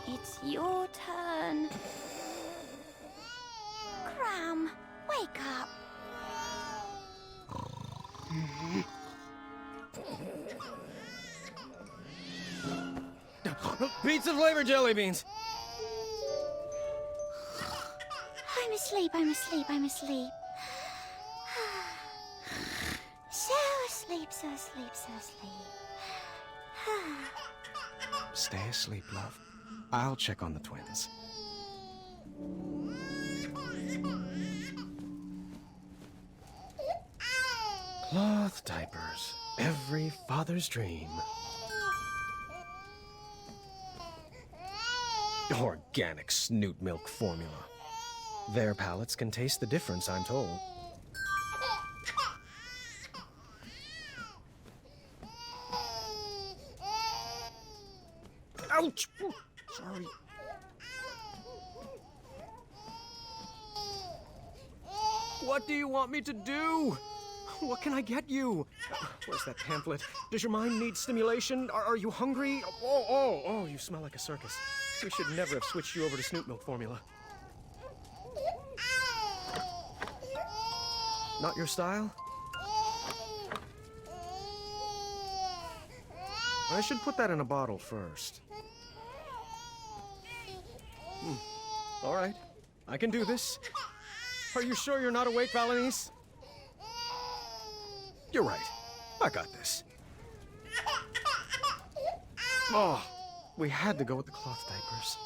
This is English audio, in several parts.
It's your turn. Cram, wake up. Pizza flavor jelly beans. I'm asleep, I'm asleep, I'm asleep. So asleep, so asleep, so asleep. Stay asleep, love. I'll check on the twins. Cloth diapers. Every father's dream. Organic snoot milk formula. Their palates can taste the difference, I'm told. Ouch! Sorry. What do you want me to do? What can I get you? Where's that pamphlet? Does your mind need stimulation? Are you hungry? Oh, you smell like a circus. We should never have switched you over to Snoot Milk formula. Not your style? I should put that in a bottle first. All right, I can do this. Are you sure you're not awake, Valenice? You're right. I got this. Oh, we had to go with the cloth diapers.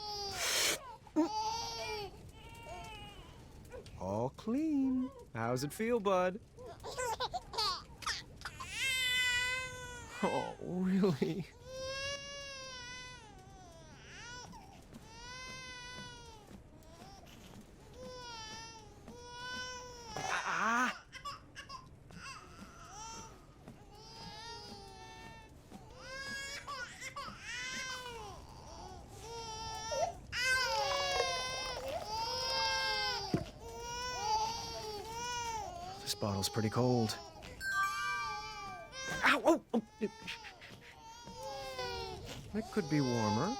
All clean. How's it feel, bud? Oh, really? This bottle's pretty cold. Ow! Oh! It could be warmer.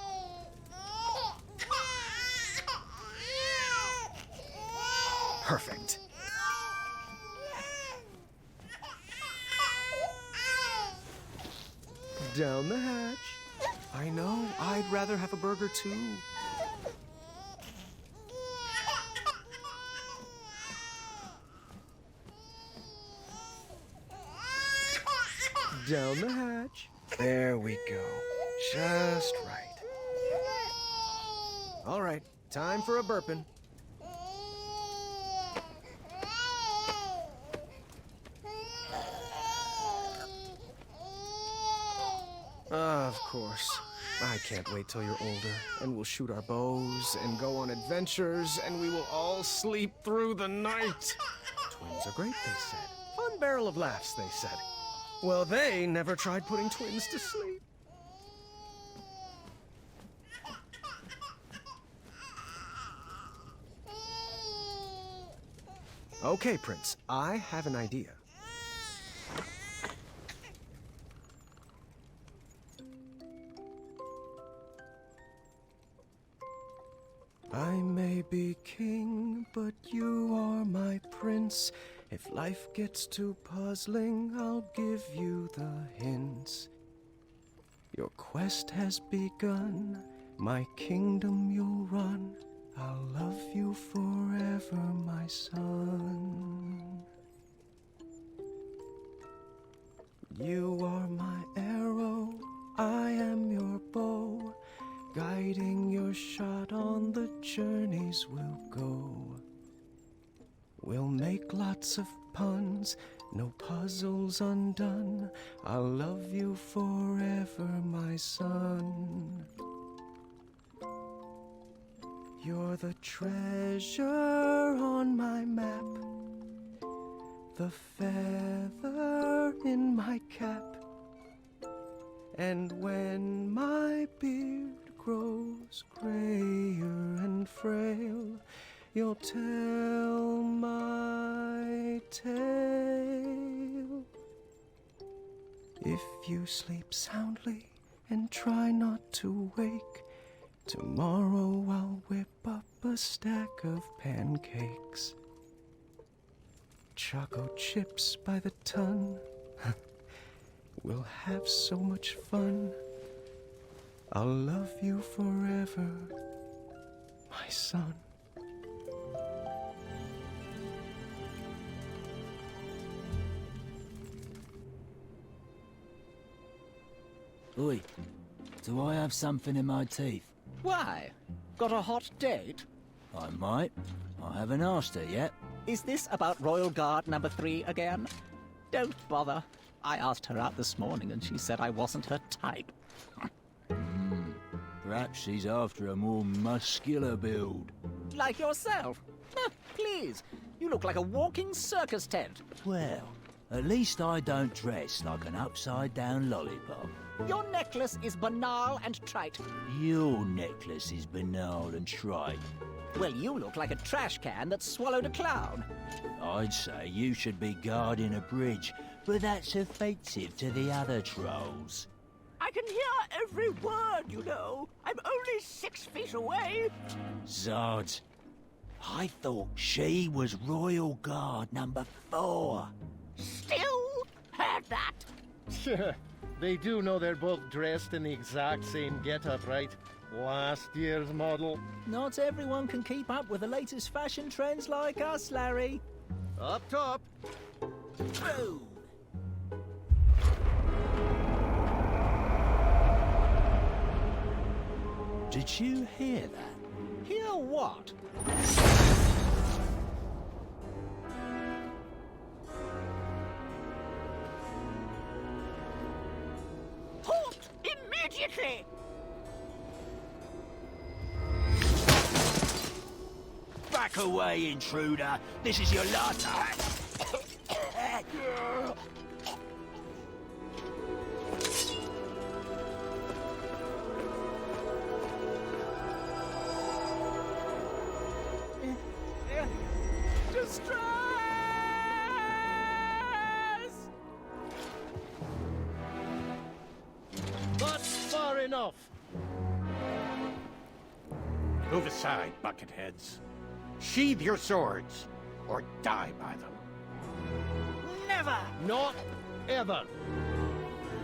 Perfect. Down the hatch. I know, I'd rather have a burger too. Down the hatch. There we go. Just right. All right, time for a burping. Of course. I can't wait till you're older, and we'll shoot our bows and go on adventures, and we will all sleep through the night. Twins are great, they said. Fun barrel of laughs, they said. Well, they never tried putting twins to sleep. Okay, Prince, I have an idea. I may be king, but you are my prince. If life gets too puzzling, I'll give you the hints. Your quest has begun, my kingdom you'll run. I'll love you forever, my son. You are my arrow, I am your bow. Guiding your shot on the journeys we'll go. We'll make lots of puns, no puzzles undone. I'll love you forever, my son. You're the treasure on my map, the feather in my cap. And when my beard grows grayer and frail, you'll tell my tale. If you sleep soundly and try not to wake, tomorrow I'll whip up a stack of pancakes. Choco chips by the ton. We'll have so much fun. I'll love you forever, my son. Oi, do I have something in my teeth? Why? Got a hot date? I might. I haven't asked her yet. Is this about Royal Guard number 3 again? Don't bother. I asked her out this morning and she said I wasn't her type. Perhaps she's after a more muscular build. Like yourself. Please, you look like a walking circus tent. Well, at least I don't dress like an upside-down lollipop. Your necklace is banal and trite. Your necklace is banal and trite. Well, you look like a trash can that swallowed a clown. I'd say you should be guarding a bridge, but that's offensive to the other trolls. I can hear every word, you know. I'm only 6 feet away. Zods, I thought she was Royal Guard number 4. Still heard that. They do know they're both dressed in the exact same getup, right? Last year's model. Not everyone can keep up with the latest fashion trends like us, Larry. Up top. Boom! Did you hear that? Hear what? Halt! Immediately! Back away, intruder! This is your last time! Distress! That's far enough. Move aside, bucketheads. Sheathe your swords, or die by them. Never! Not ever.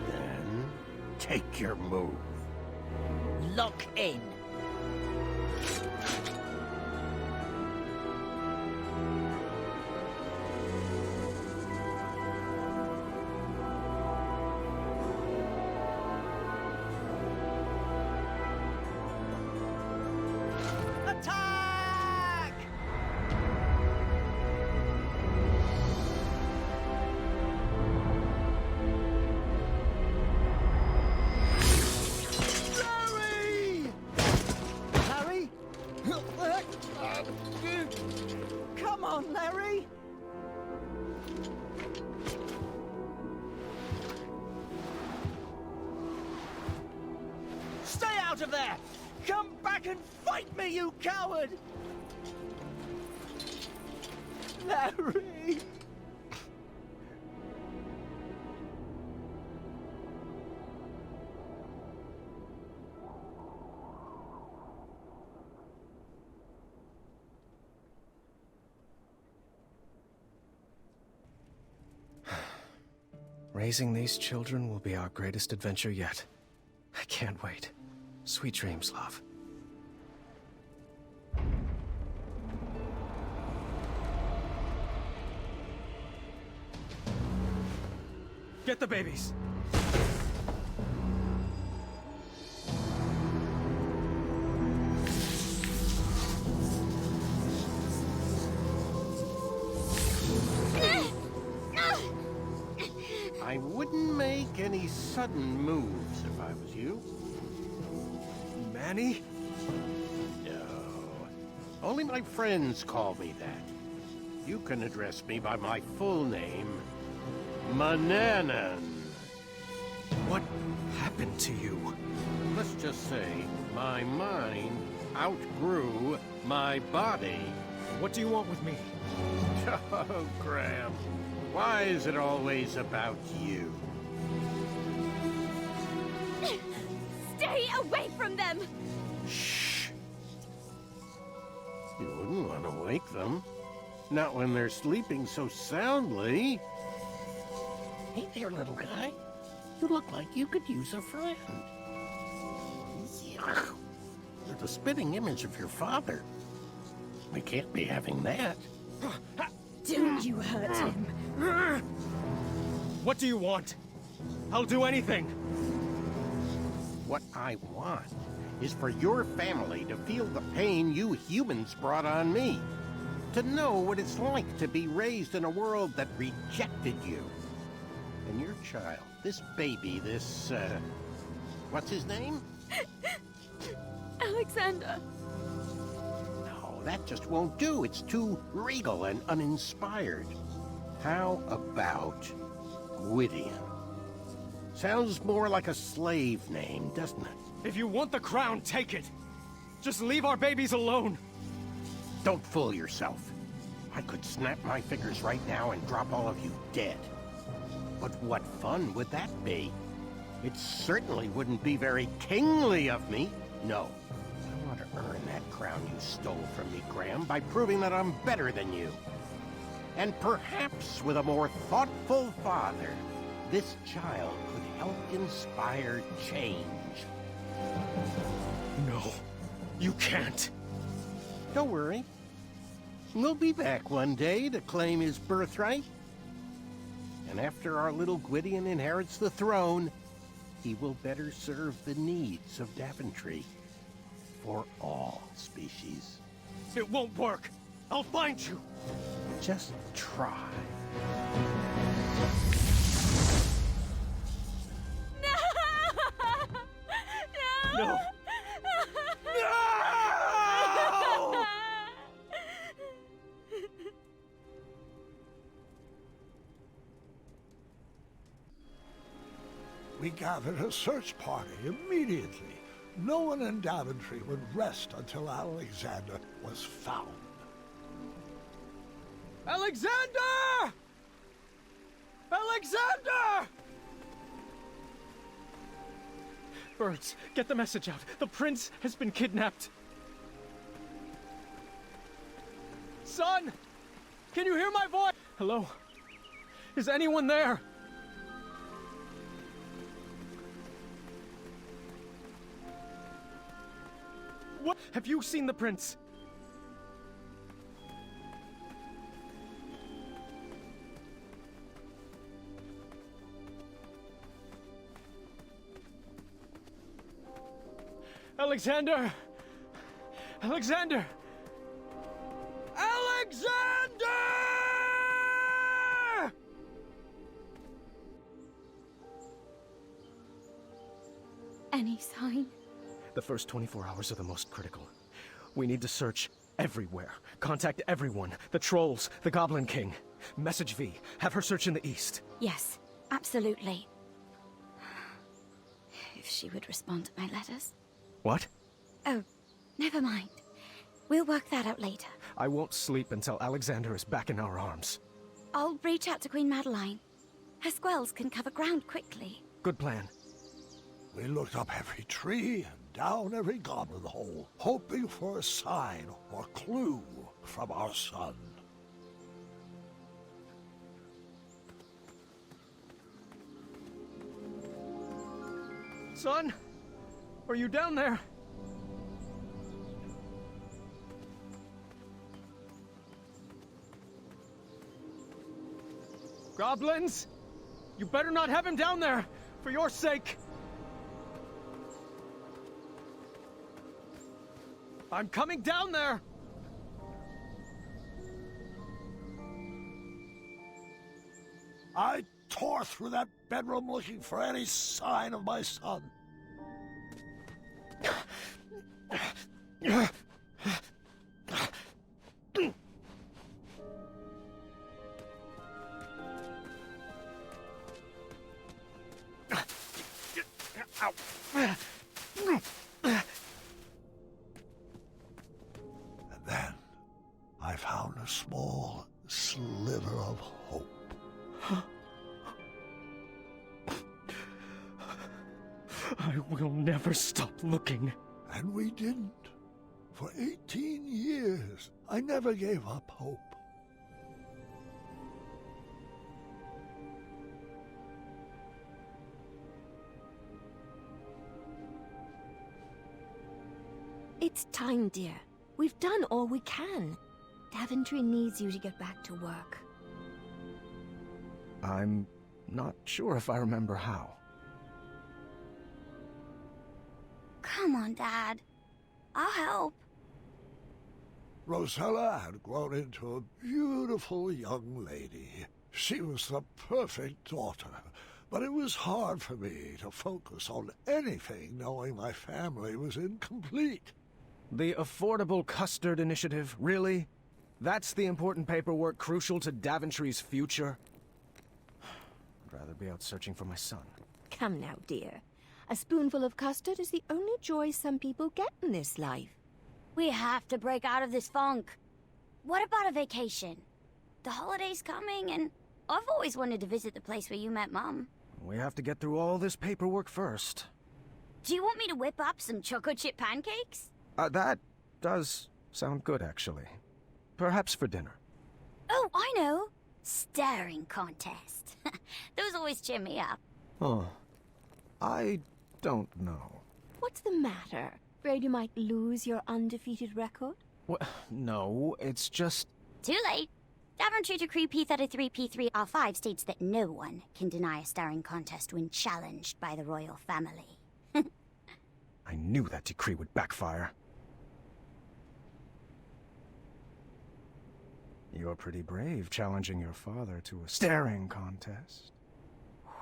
Then, take your move. Lock in. Attack! Larry! Come on, Larry! Stay out of there! Come back and fight me, you coward! Larry! Raising these children will be our greatest adventure yet. I can't wait. Sweet dreams, love. Get the babies! I wouldn't make any sudden moves if I was you. Manny? No. Only my friends call me that. You can address me by my full name, Mananan. What happened to you? Let's just say my mind outgrew my body. What do you want with me? Oh, Graham. Why is it always about you? Stay away from them! Shh. You wouldn't want to wake them. Not when they're sleeping so soundly. Hey there, little guy. You look like you could use a friend. Yuck. You're the spitting image of your father. We can't be having that. Don't you hurt him. What do you want? I'll do anything. What I want is for your family to feel the pain you humans brought on me. To know what it's like to be raised in a world that rejected you. And your child, this baby, what's his name? Alexander. No, that just won't do. It's too regal and uninspired. How about Gwydion? Sounds more like a slave name, doesn't it? If you want the crown, take it. Just leave our babies alone. Don't fool yourself. I could snap my fingers right now and drop all of you dead. But what fun would that be? It certainly wouldn't be very kingly of me. No, I want to earn that crown you stole from me, Graham, by proving that I'm better than you. And perhaps with a more thoughtful father, this child could help inspire change. No, you can't. Don't worry. We'll be back one day to claim his birthright. And after our little Gwydion inherits the throne, he will better serve the needs of Daventry. For all species. It won't work. I'll find you. Just try. No! No! We gathered a search party immediately. No one in Daventry would rest until Alexander was found. Alexander! Alexander! Birds, get the message out. The prince has been kidnapped. Son! Can you hear my voice? Hello? Is anyone there? What? Have you seen the prince? Alexander! Alexander! Alexander! Any sign? The first 24 hours are the most critical. We need to search everywhere. Contact everyone. The trolls, the Goblin King. Message V. Have her search in the east. Yes, absolutely. If she would respond to my letters. What? Oh, never mind. We'll work that out later. I won't sleep until Alexander is back in our arms. I'll reach out to Queen Madeline. Her squells can cover ground quickly. Good plan. We looked up every tree and down every goblin hole, hoping for a sign or clue from our son. Son? Are you down there? Goblins? You better not have him down there, for your sake. I'm coming down there! I tore through that bedroom looking for any sign of my son. And then I found a small sliver of hope. I will never stop looking. And we didn't. For 18 years, I never gave up hope. It's time, dear. We've done all we can. Daventry needs you to get back to work. I'm not sure if I remember how. Come on, Dad. I'll help. Rosella had grown into a beautiful young lady. She was the perfect daughter, but it was hard for me to focus on anything knowing my family was incomplete. The Affordable Custard Initiative, really? That's the important paperwork crucial to Daventry's future? I'd rather be out searching for my son. Come now, dear. A spoonful of custard is the only joy some people get in this life. We have to break out of this funk. What about a vacation? The holiday's coming, and I've always wanted to visit the place where you met Mum. We have to get through all this paperwork first. Do you want me to whip up some chocolate chip pancakes? That does sound good, actually. Perhaps for dinner. Oh, I know. Staring contest. Those always cheer me up. Oh, I don't know. What's the matter? Afraid you might lose your undefeated record? What? No, it's just... Too late. Daventry Decree P33P3R5 states that no one can deny a staring contest when challenged by the royal family. I knew that decree would backfire. You're pretty brave, challenging your father to a staring contest.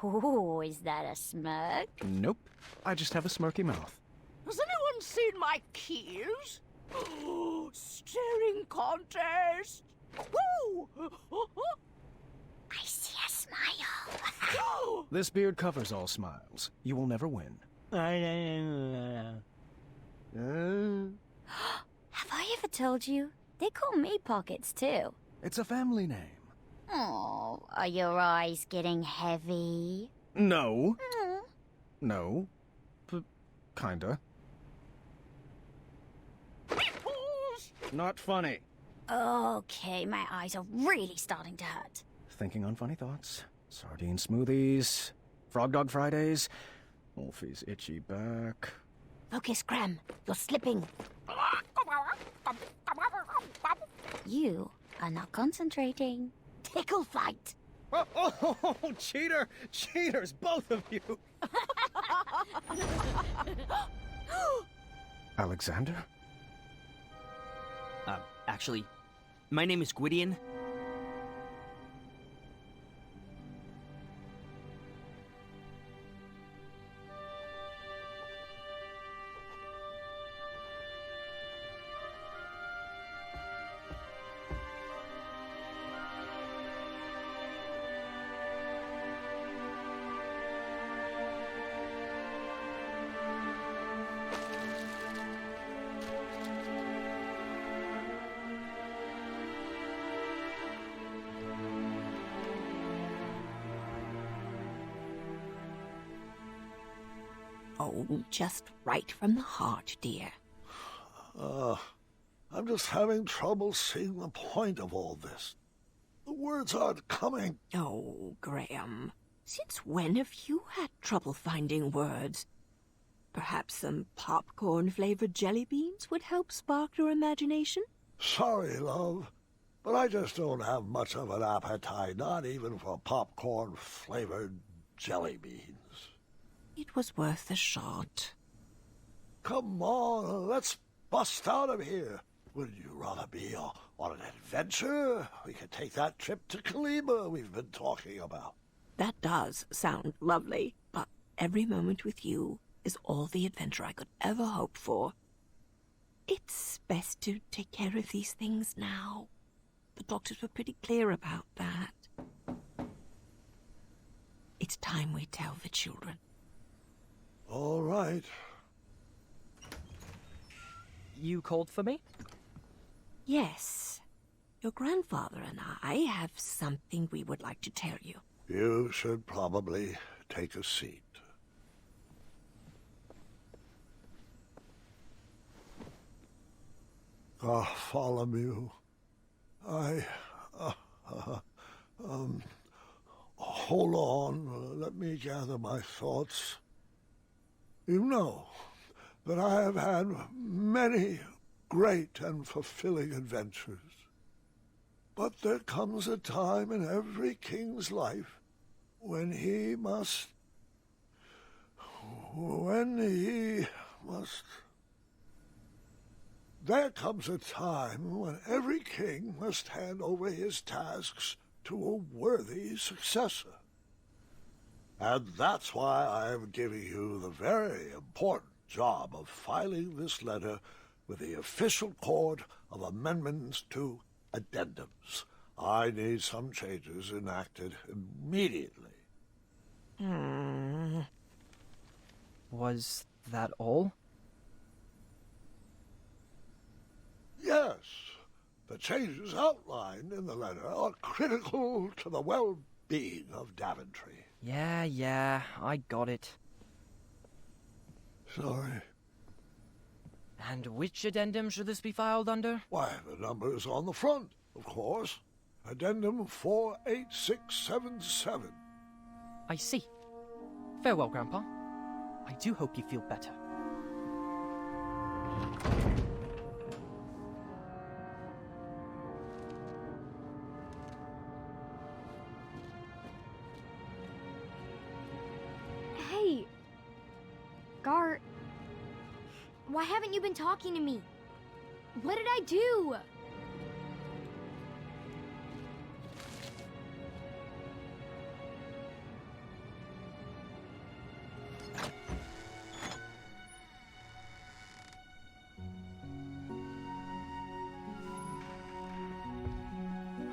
Oh, is that a smirk? Nope. I just have a smirky mouth. Has anyone seen my keys? Oh, staring contest! Woo! I see a smile. This beard covers all smiles. You will never win. Have I ever told you? They call me Pockets, too. It's a family name. Oh, are your eyes getting heavy? No. No. Kinda. Not funny. Okay, my eyes are really starting to hurt. Thinking on funny thoughts. Sardine smoothies. Frog Dog Fridays. Wolfie's itchy back. Focus, Graham. You're slipping. You are not concentrating. Tickle fight. Oh, cheater! Cheaters, both of you! Alexander? Actually, my name is Gwydion. Oh, just right from the heart, dear. I'm just having trouble seeing the point of all this. The words aren't coming. Oh, Graham. Since when have you had trouble finding words? Perhaps some popcorn-flavored jelly beans would help spark your imagination? Sorry, love, but I just don't have much of an appetite, not even for popcorn-flavored jelly beans. It was worth a shot. Come on, let's bust out of here. Would you rather be on an adventure? We could take that trip to Kalima we've been talking about. That does sound lovely, but every moment with you is all the adventure I could ever hope for. It's best to take care of these things now. The doctors were pretty clear about that. It's time we tell the children. All right. You called for me? Yes. Your grandfather and I have something we would like to tell you. You should probably take a seat. Bartholomew. Hold on, let me gather my thoughts. You know that I have had many great and fulfilling adventures. But there comes a time in every king's life when he must... There comes a time when every king must hand over his tasks to a worthy successor. And that's why I am giving you the very important job of filing this letter with the official court of amendments to addendums. I need some changes enacted immediately. Was that all? Yes, the changes outlined in the letter are critical to the well-being of Daventry. Yeah, I got it. Sorry. And which addendum should this be filed under? Why, the number is on the front, of course. Addendum 48677. I see. Farewell, Grandpa. I do hope you feel better. Hey, Gart, why haven't you been talking to me? What did I do?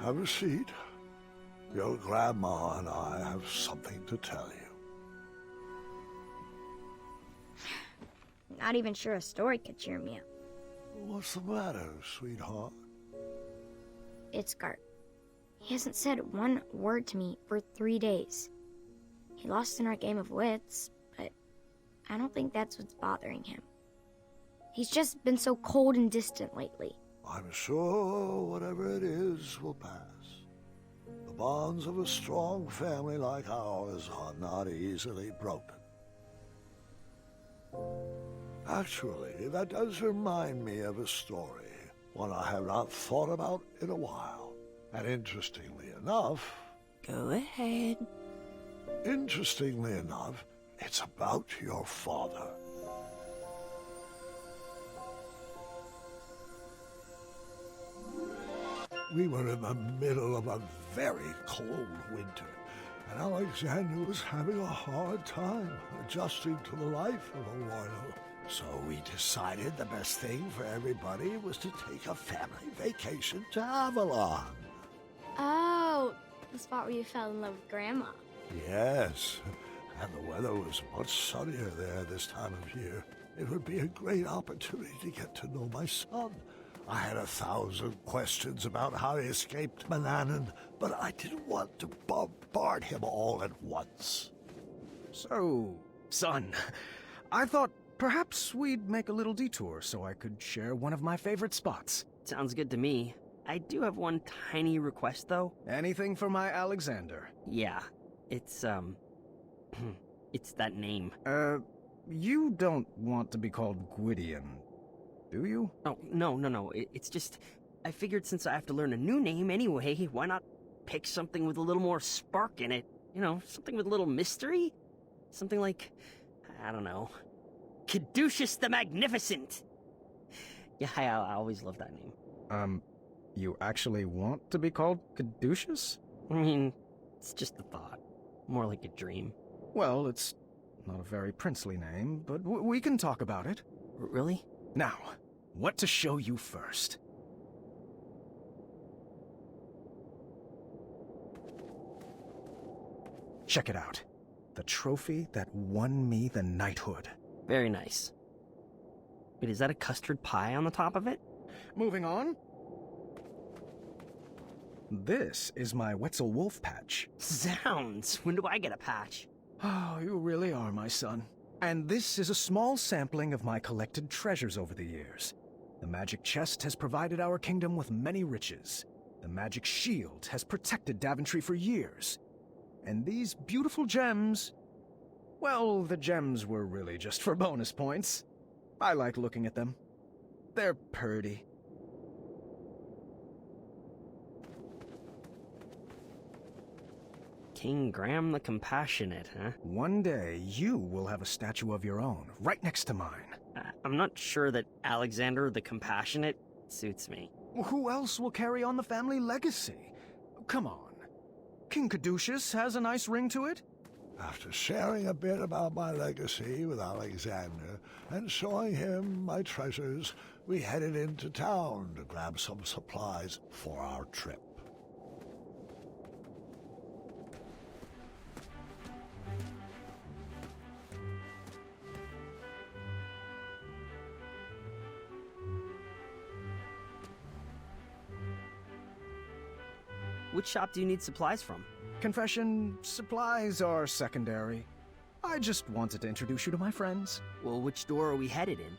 Have a seat. Your grandma and I have something to tell you. Not even sure a story could cheer me up. What's the matter, sweetheart? It's Gart. He hasn't said one word to me for 3 days. He lost in our game of wits, but I don't think that's what's bothering him. He's just been so cold and distant lately. I'm sure whatever it is will pass. The bonds of a strong family like ours are not easily broken. Actually, that does remind me of a story, one I have not thought about in a while. And interestingly enough... Go ahead. Interestingly enough, it's about your father. We were in the middle of a very cold winter, and Alexander was having a hard time adjusting to the life of a royal. So we decided the best thing for everybody was to take a family vacation to Avalon. Oh, the spot where you fell in love with Grandma. Yes, and the weather was much sunnier there this time of year. It would be a great opportunity to get to know my son. I had 1,000 questions about how he escaped Manannan, but I didn't want to bombard him all at once. So, son, I thought perhaps we'd make a little detour so I could share one of my favorite spots. Sounds good to me. I do have one tiny request, though. Anything for my Alexander? Yeah, it's, it's that name. You don't want to be called Gwydion, do you? Oh, no. It's just, I figured since I have to learn a new name anyway, why not pick something with a little more spark in it? You know, something with a little mystery? Something like, I don't know, Caduceus the Magnificent! Yeah, I always loved that name. You actually want to be called Caduceus? I mean, it's just a thought. More like a dream. Well, it's not a very princely name, but we can talk about it. Really? Now, what to show you first? Check it out. The trophy that won me the knighthood. Very nice. Wait, is that a custard pie on the top of it? Moving on. This is my Wetzel Wolf patch. Zounds! When do I get a patch? Oh, you really are my son. And this is a small sampling of my collected treasures over the years. The magic chest has provided our kingdom with many riches. The magic shield has protected Daventry for years. And these beautiful gems... well, the gems were really just for bonus points. I like looking at them. They're purty. King Graham the Compassionate, huh? One day, you will have a statue of your own, right next to mine. I'm not sure that Alexander the Compassionate suits me. Who else will carry on the family legacy? Come on. King Caduceus has a nice ring to it. After sharing a bit about my legacy with Alexander and showing him my treasures, we headed into town to grab some supplies for our trip. Which shop do you need supplies from? Confession, supplies are secondary. I just wanted to introduce you to my friends. Well, which door are we headed in?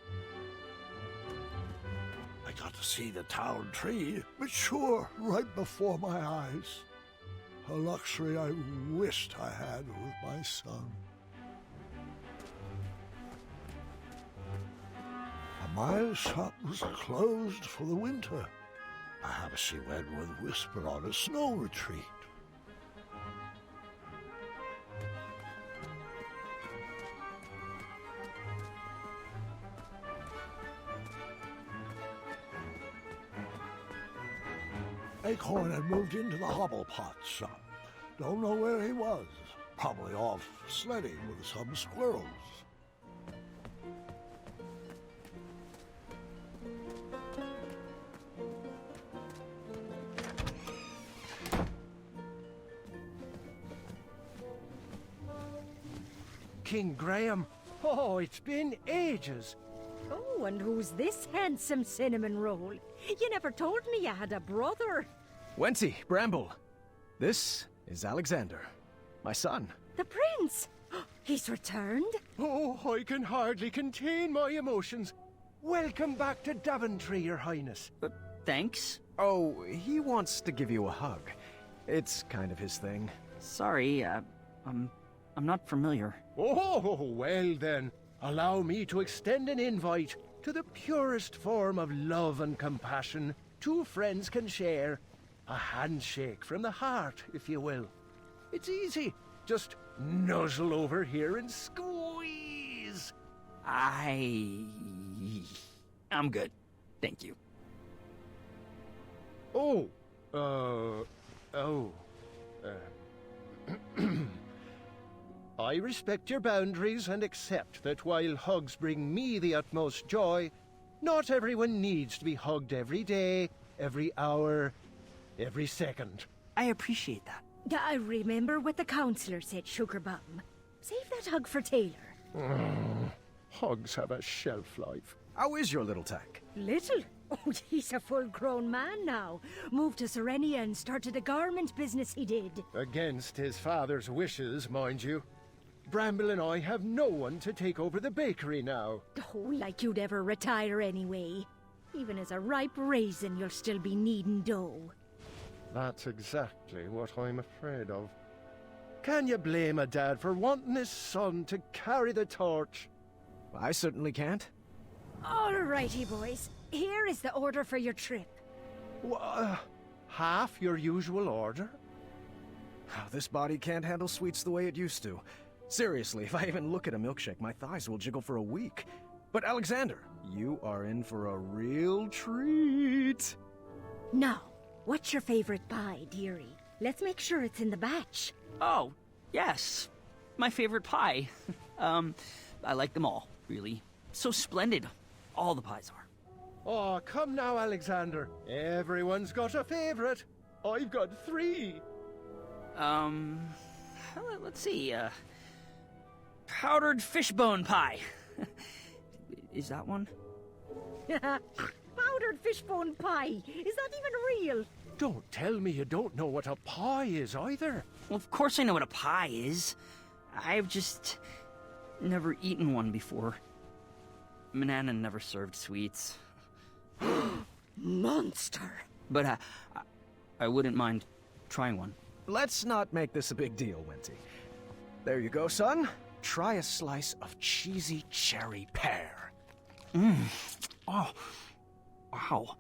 I got to see the town tree mature right before my eyes. A luxury I wished I had with my son. My shop was closed for the winter. Perhaps she went with Whisper on a snow retreat. Acorn had moved into the Hobblepot shop. Don't know where he was. Probably off sledding with some squirrels. King Graham. Oh, it's been ages. Oh, and who's this handsome cinnamon roll? You never told me you had a brother. Wenty, Bramble. This is Alexander, my son. The prince! He's returned? Oh, I can hardly contain my emotions. Welcome back to Daventry, Your Highness. Thanks. Oh, he wants to give you a hug. It's kind of his thing. Sorry, I'm not familiar. Oh, well then, allow me to extend an invite to the purest form of love and compassion two friends can share. A handshake from the heart, if you will. It's easy. Just nuzzle over here and squeeze. I'm good. Thank you. I respect your boundaries and accept that while hugs bring me the utmost joy, not everyone needs to be hugged every day, every hour, every second. I appreciate that. I remember what the counselor said, Sugar Bum. Save that hug for Taylor. Hugs have a shelf life. How is your little tech? Little? Oh, he's a full-grown man now. Moved to Serenia and started a garment business he did. Against his father's wishes, mind you. Bramble and I have no one to take over the bakery now. Oh, like you'd ever retire anyway. Even as a ripe raisin, you'll still be kneading dough. That's exactly what I'm afraid of. Can you blame a dad for wanting his son to carry the torch? I certainly can't. Alrighty, boys. Here is the order for your trip. Half your usual order? This body can't handle sweets the way it used to. Seriously, if I even look at a milkshake, my thighs will jiggle for a week. But Alexander, you are in for a real treat. Now, what's your favorite pie, dearie? Let's make sure it's in the batch. Oh, yes. My favorite pie. I like them all, really. So splendid. All the pies are. Oh, come now, Alexander. Everyone's got a favorite. I've got 3. Let's see, powdered fishbone pie. Is that one? Powdered fishbone pie. Is that even real? Don't tell me you don't know what a pie is either. Well, of course I know what a pie is. I've just never eaten one before. Manana never served sweets. Monster! But I wouldn't mind trying one. Let's not make this a big deal, Wenty. There you go, son. Try a slice of cheesy cherry pear. Oh, wow.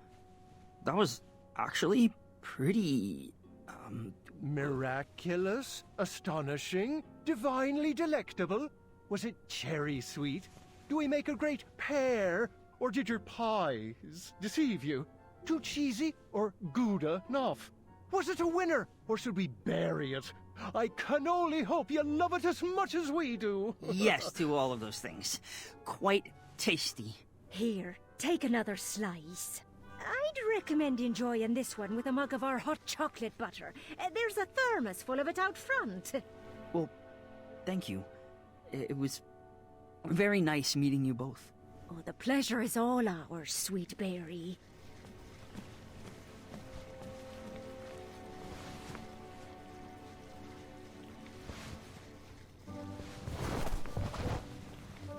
That was actually pretty, Miraculous, astonishing, divinely delectable. Was it cherry sweet? Do we make a great pear? Or did your pies deceive you? Too cheesy or Gouda enough? Was it a winner, or should we bury it? I can only hope you love it as much as we do. Yes to all of those things. Quite tasty. Here, take another slice. I'd recommend enjoying this one with a mug of our hot chocolate butter. There's a thermos full of it out front. Well, thank you. It was very nice meeting you both. Oh, the pleasure is all ours, sweet berry.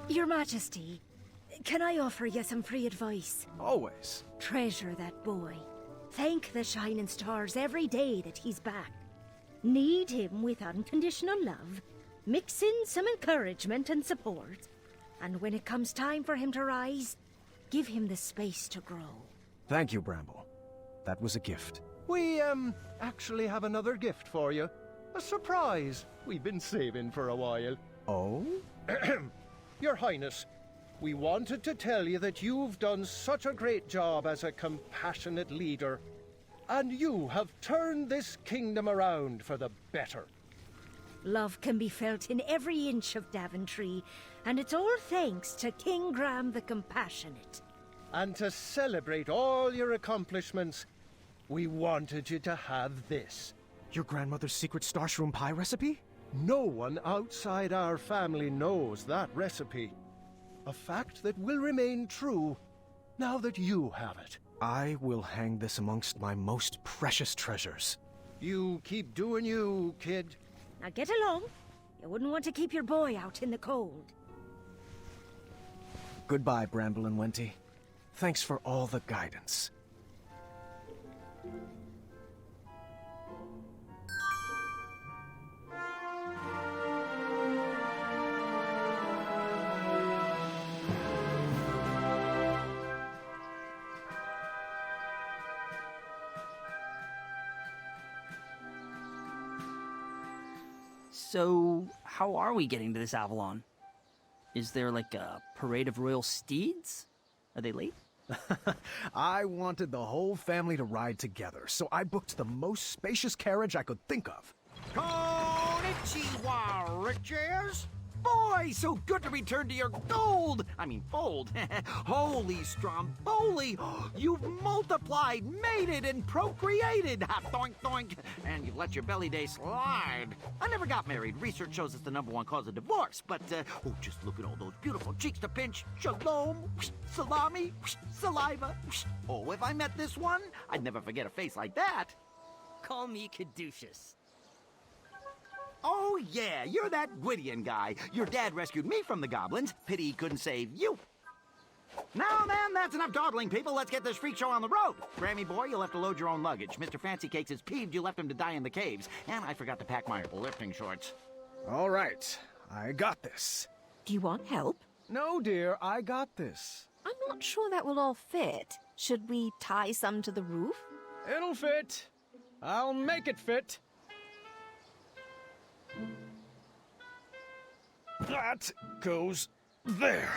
Your Majesty, can I offer you some free advice? Always. Treasure that boy. Thank the shining stars every day that he's back. Need him with unconditional love. Mix in some encouragement and support. And when it comes time for him to rise, give him the space to grow. Thank you, Bramble. That was a gift. We, actually have another gift for you. A surprise we've been saving for a while. Oh? Your Highness, we wanted to tell you that you've done such a great job as a compassionate leader, and you have turned this kingdom around for the better. Love can be felt in every inch of Daventry, and it's all thanks to King Graham the Compassionate. And to celebrate all your accomplishments, we wanted you to have this. Your grandmother's secret starshroom pie recipe? No one outside our family knows that recipe. A fact that will remain true now that you have it. I will hang this amongst my most precious treasures. You keep doing you, kid. Now get along. You wouldn't want to keep your boy out in the cold. Goodbye, Bramble and Wenty. Thanks for all the guidance. So, how are we getting to this Avalon? Is there like a parade of royal steeds? Are they late? I wanted the whole family to ride together, so I booked the most spacious carriage I could think of. Konnichiwa, riches! Boy, so good to return to your gold! I mean, fold. Holy Stromboli! You've multiplied, mated, and procreated! Ha, doink, doink! And you've let your belly day slide. I never got married. Research shows it's the #1 cause of divorce. But, just look at all those beautiful cheeks to pinch. Shalom, salami, saliva. Oh, if I met this one, I'd never forget a face like that. Call me Caduceus. Oh, yeah, you're that Gwydion guy. Your dad rescued me from the goblins. Pity he couldn't save you. Now then, that's enough dawdling, people. Let's get this freak show on the road. Grammy boy, you'll have to load your own luggage. Mr. Fancy Cakes is peeved you left him to die in the caves. And I forgot to pack my lifting shorts. All right, I got this. Do you want help? No, dear, I got this. I'm not sure that will all fit. Should we tie some to the roof? It'll fit. I'll make it fit. That goes there.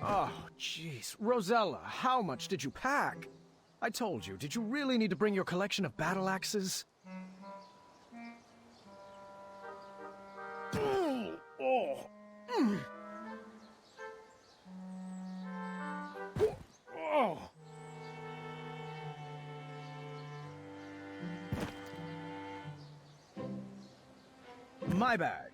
Oh, jeez. Rosella, how much did you pack? I told you, did you really need to bring your collection of battle axes? My bag.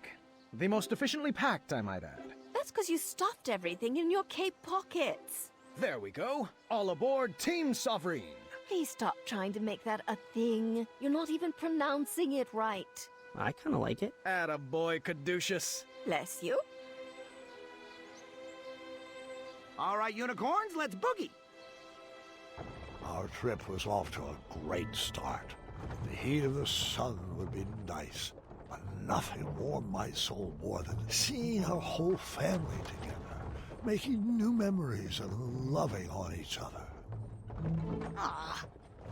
The most efficiently packed, I might add. That's because you stuffed everything in your cape pockets. There we go. All aboard Team Sovereign. Please stop trying to make that a thing. You're not even pronouncing it right. I kind of like it. Attaboy, Caduceus. Bless you. All right, unicorns, let's boogie. Our trip was off to a great start. The heat of the sun would be nice, but nothing warmed my soul more than seeing our whole family together, making new memories and loving on each other. Ah,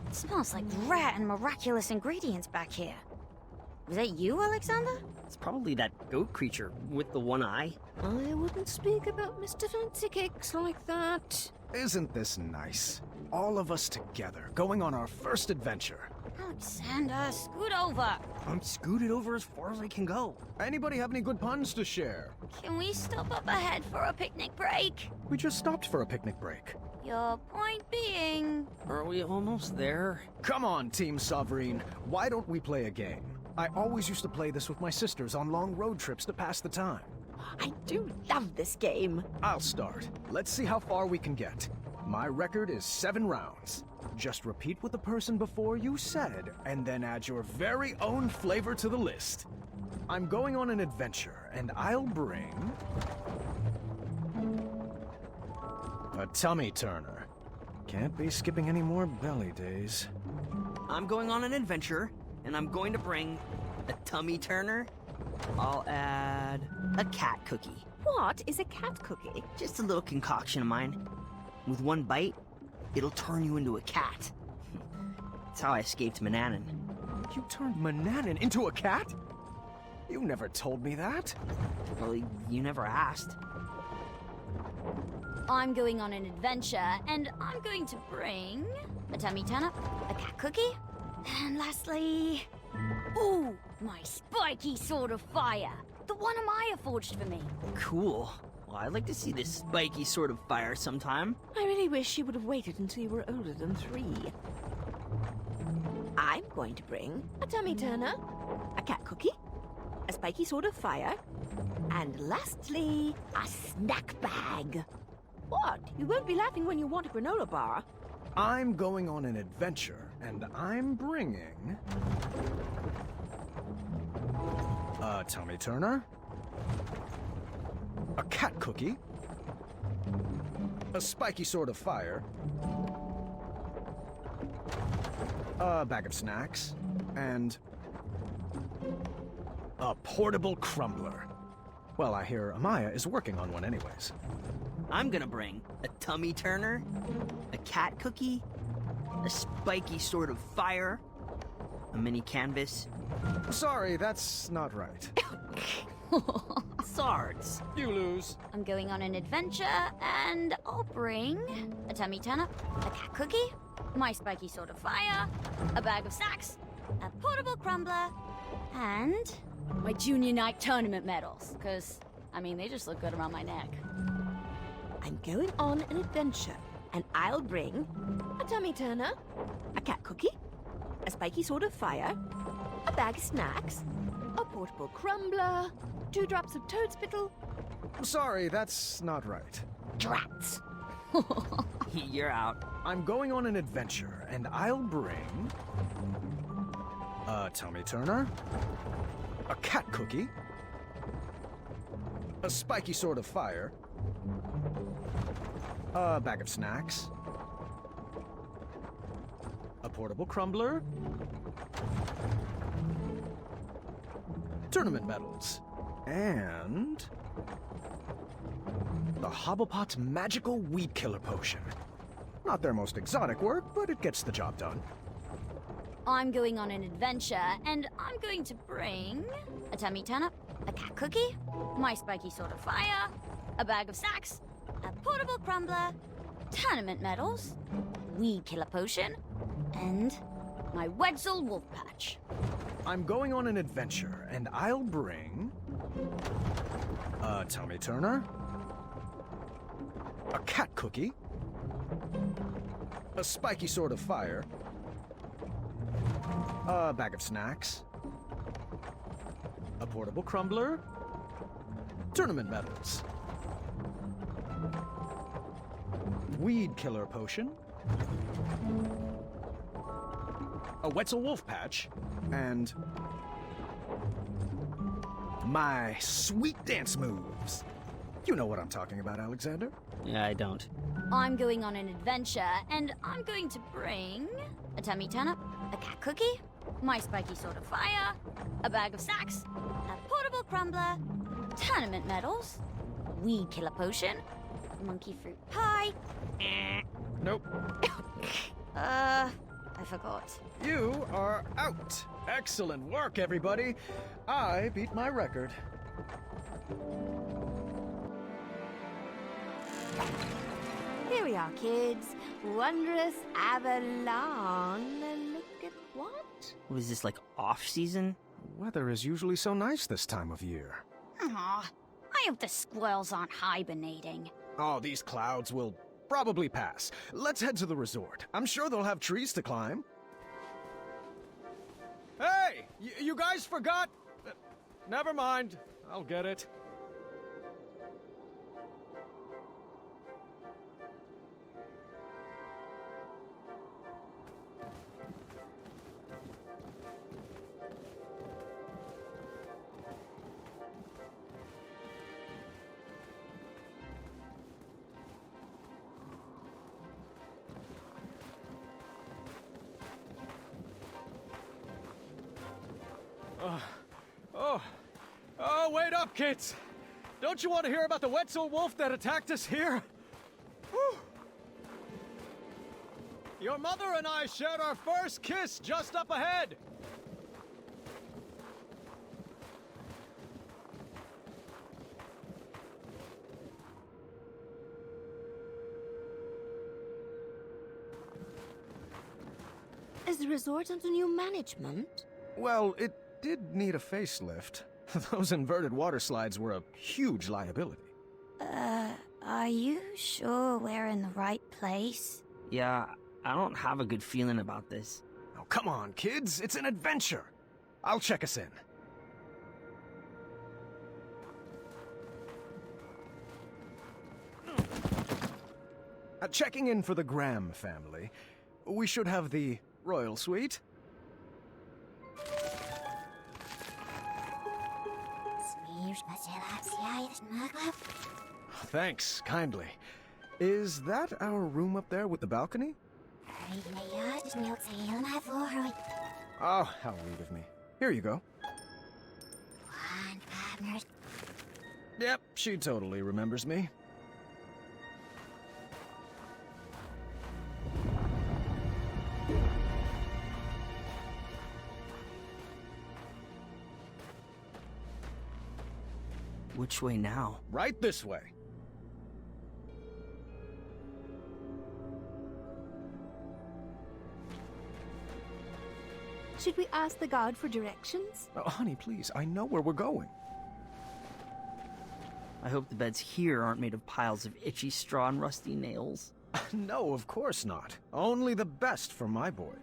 it smells like rare and miraculous ingredients back here. Was that you, Alexander? It's probably that goat creature with the one eye. I wouldn't speak about Mr. Fancy Cakes like that. Isn't this nice? All of us together, going on our first adventure. Alexander, scoot over. I'm scooted over as far as I can go. Anybody have any good puns to share? Can we stop up ahead for a picnic break? We just stopped for a picnic break. Your point being... Are we almost there? Come on, Team Sovereign. Why don't we play a game? I always used to play this with my sisters on long road trips to pass the time. I do love this game. I'll start. Let's see how far we can get. My record is 7 rounds. Just repeat what the person before you said, and then add your very own flavor to the list. I'm going on an adventure, and I'll bring... a tummy turner. Can't be skipping any more belly days. I'm going on an adventure, and I'm going to bring a tummy turner. I'll add a cat cookie. What is a cat cookie? Just a little concoction of mine. With one bite, it'll turn you into a cat. That's how I escaped Manannan. You turned Manannan into a cat? You never told me that. Well, you never asked. I'm going on an adventure, and I'm going to bring a tummy turner, a cat cookie, and lastly... ooh, my spiky sword of fire. The one Amaya forged for me. Cool. Well, I'd like to see this spiky sword of fire sometime. I really wish you would have waited until you were older than 3. I'm going to bring a tummy turner, a cat cookie, a spiky sword of fire, and lastly, a snack bag. What? You won't be laughing when you want a granola bar. I'm going on an adventure, and I'm bringing... a tummy turner, a cat cookie, a spiky sword of fire, a bag of snacks, and a portable crumbler. Well, I hear Amaya is working on one anyways. I'm gonna bring a tummy turner, a cat cookie, a spiky sword of fire, a mini canvas. Sorry, that's not right. Swords. You lose. I'm going on an adventure, and I'll bring a tummy turner, a cat cookie, my spiky sword of fire, a bag of snacks, a portable crumbler, and my junior night tournament medals. Because, I mean, they just look good around my neck. I'm going on an adventure, and I'll bring a tummy turner, a cat cookie, a spiky sword of fire, a bag of snacks, a portable crumbler, 2 drops of toad spittle. Sorry, that's not right. Drats. You're out. I'm going on an adventure, and I'll bring... a tummy turner, a cat cookie, a spiky sword of fire, a bag of snacks, a portable crumbler, tournament medals, and the Hobblepot's magical weed killer potion. Not their most exotic work, but it gets the job done. I'm going on an adventure, and I'm going to bring a tummy turner, a cat cookie, my spiky sword of fire, a bag of snacks, a portable crumbler, tournament medals, weed killer potion, and my Wetzel wolf patch. I'm going on an adventure, and I'll bring... a tummy turner, a cat cookie, a spiky sword of fire, a bag of snacks, a portable crumbler, tournament medals, weed killer potion, a Wetzel Wolf patch, and my sweet dance moves. You know what I'm talking about, Alexander. Yeah, I don't. I'm going on an adventure, and I'm going to bring a tummy turnip, a cat cookie, my spiky sword of fire, a bag of snacks, a portable crumbler, tournament medals, a weed killer potion, a monkey fruit pie. Nope. I forgot. You are out. Excellent work, everybody. I beat my record. Here we are, kids. Wondrous Avalon. Look at what? Was this like off-season? Weather is usually so nice this time of year. Aw, I hope the squirrels aren't hibernating. Oh, these clouds will probably pass. Let's head to the resort. I'm sure they'll have trees to climb. Hey! You guys forgot... never mind. I'll get it. Oh, wait up, kids! Don't you want to hear about the Wetzel Wolf that attacked us here? Whew. Your mother and I shared our first kiss just up ahead! Is the resort under new management? Well, it did need a facelift. Those inverted water slides were a huge liability. Are you sure we're in the right place? Yeah, I don't have a good feeling about this. Oh, come on, kids. It's an adventure. I'll check us in. Checking in for the Graham family. We should have the royal suite. Thanks, kindly. Is that our room up there with the balcony? Oh, how rude of me. Here you go. Yep, she totally remembers me. Which way now? Right this way. Should we ask the guard for directions? Oh, honey, please. I know where we're going. I hope the beds here aren't made of piles of itchy straw and rusty nails. No, of course not. Only the best for my boy.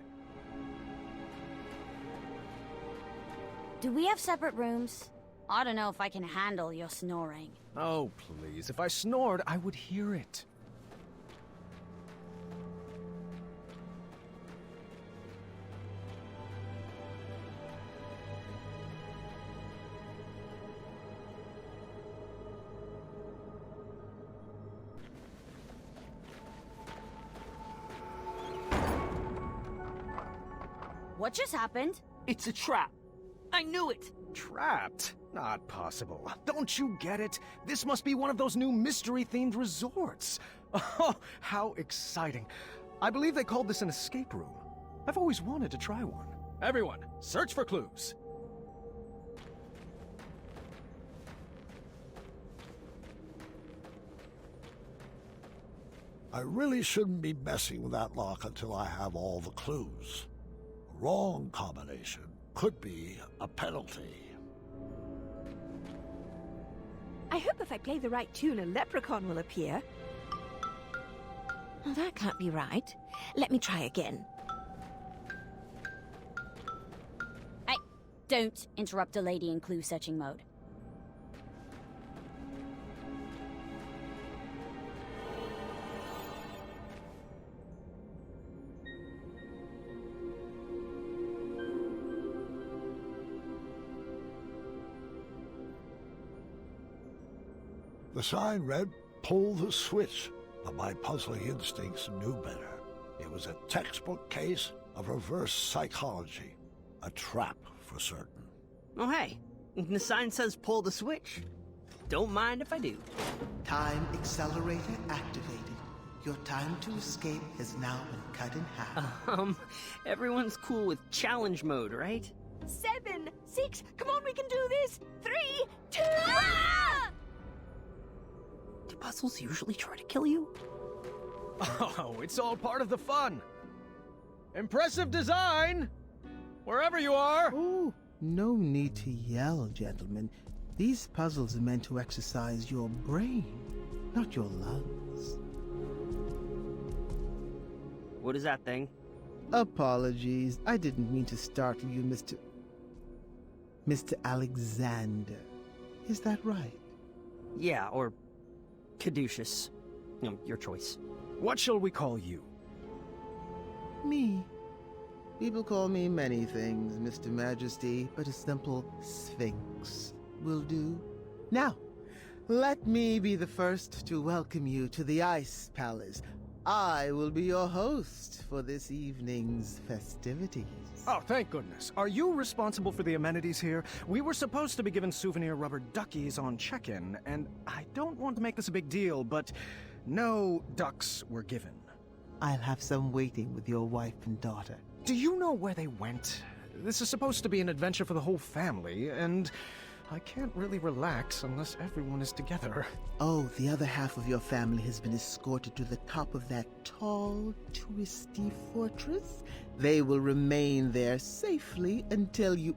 Do we have separate rooms? I don't know if I can handle your snoring. Oh, please. If I snored, I would hear it. What just happened? It's a trap. I knew it. Trapped? Not possible. Don't you get it? This must be one of those new mystery-themed resorts. Oh, how exciting. I believe they called this an escape room. I've always wanted to try one. Everyone, search for clues. I really shouldn't be messing with that lock until I have all the clues. A wrong combination could be a penalty. I hope if I play the right tune, a leprechaun will appear. Oh, that can't be right. Let me try again. Hey, don't interrupt a lady in clue-searching mode. The sign read, "Pull the switch," but my puzzling instincts knew better. It was a textbook case of reverse psychology. A trap, for certain. Oh, hey. The sign says pull the switch. Don't mind if I do. Time accelerator activated. Your time to escape has now been cut in half. Everyone's cool with challenge mode, right? 7, 6, come on, we can do this! 3, 2... Do puzzles usually try to kill you? Oh, it's all part of the fun. Impressive design! Wherever you are! Oh, no need to yell, gentlemen. These puzzles are meant to exercise your brain, not your lungs. What is that thing? Apologies. I didn't mean to startle you, Mr. Alexander. Is that right? Yeah, or caduceus. Your choice. What shall we call you? Me. People call me many things, Mr. Majesty, but a simple Sphinx will do. Now, let me be the first to welcome you to the Ice Palace. I will be your host for this evening's festivities. Oh, thank goodness. Are you responsible for the amenities here? We were supposed to be given souvenir rubber duckies on check-in, and I don't want to make this a big deal, but no ducks were given. I'll have some waiting with your wife and daughter. Do you know where they went? This is supposed to be an adventure for the whole family, and I can't really relax unless everyone is together. Oh, the other half of your family has been escorted to the top of that tall, twisty fortress. They will remain there safely until you...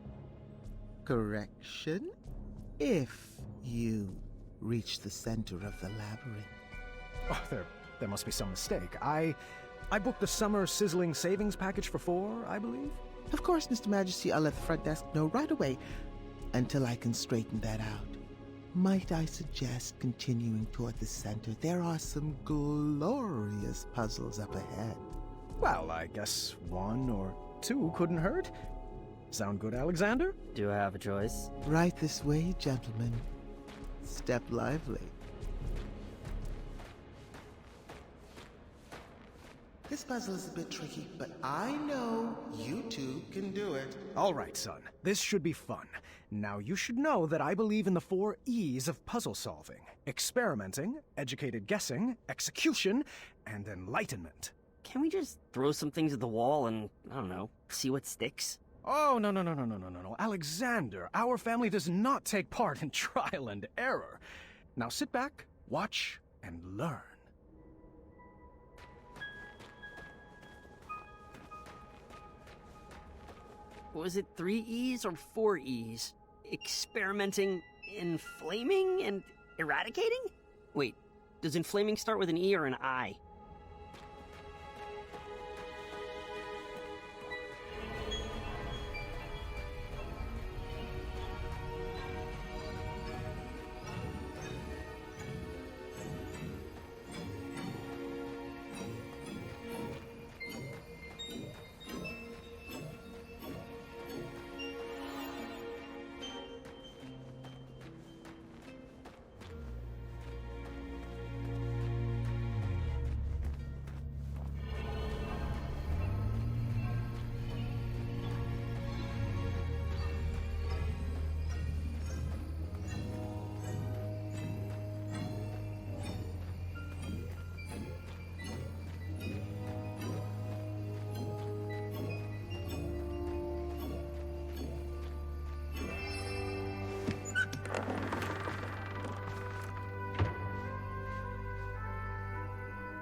Correction? If you reach the center of the labyrinth. Oh, there must be some mistake. I booked the summer sizzling savings package for 4, I believe? Of course, Mr. Majesty, I'll let the front desk know right away. Until I can straighten that out, might I suggest continuing toward the center? There are some glorious puzzles up ahead. Well, I guess 1 or 2 couldn't hurt. Sound good, Alexander? Do I have a choice? Right this way, gentlemen. Step lively. This puzzle is a bit tricky, but I know you two can do it. All right, son. This should be fun. Now, you should know that I believe in the 4 E's of puzzle solving. Experimenting, educated guessing, execution, and enlightenment. Can we just throw some things at the wall and, I don't know, see what sticks? Oh, no. Alexander, our family does not take part in trial and error. Now sit back, watch, and learn. Was it 3 E's or 4 E's? Experimenting, inflaming, and eradicating? Wait, does inflaming start with an E or an I?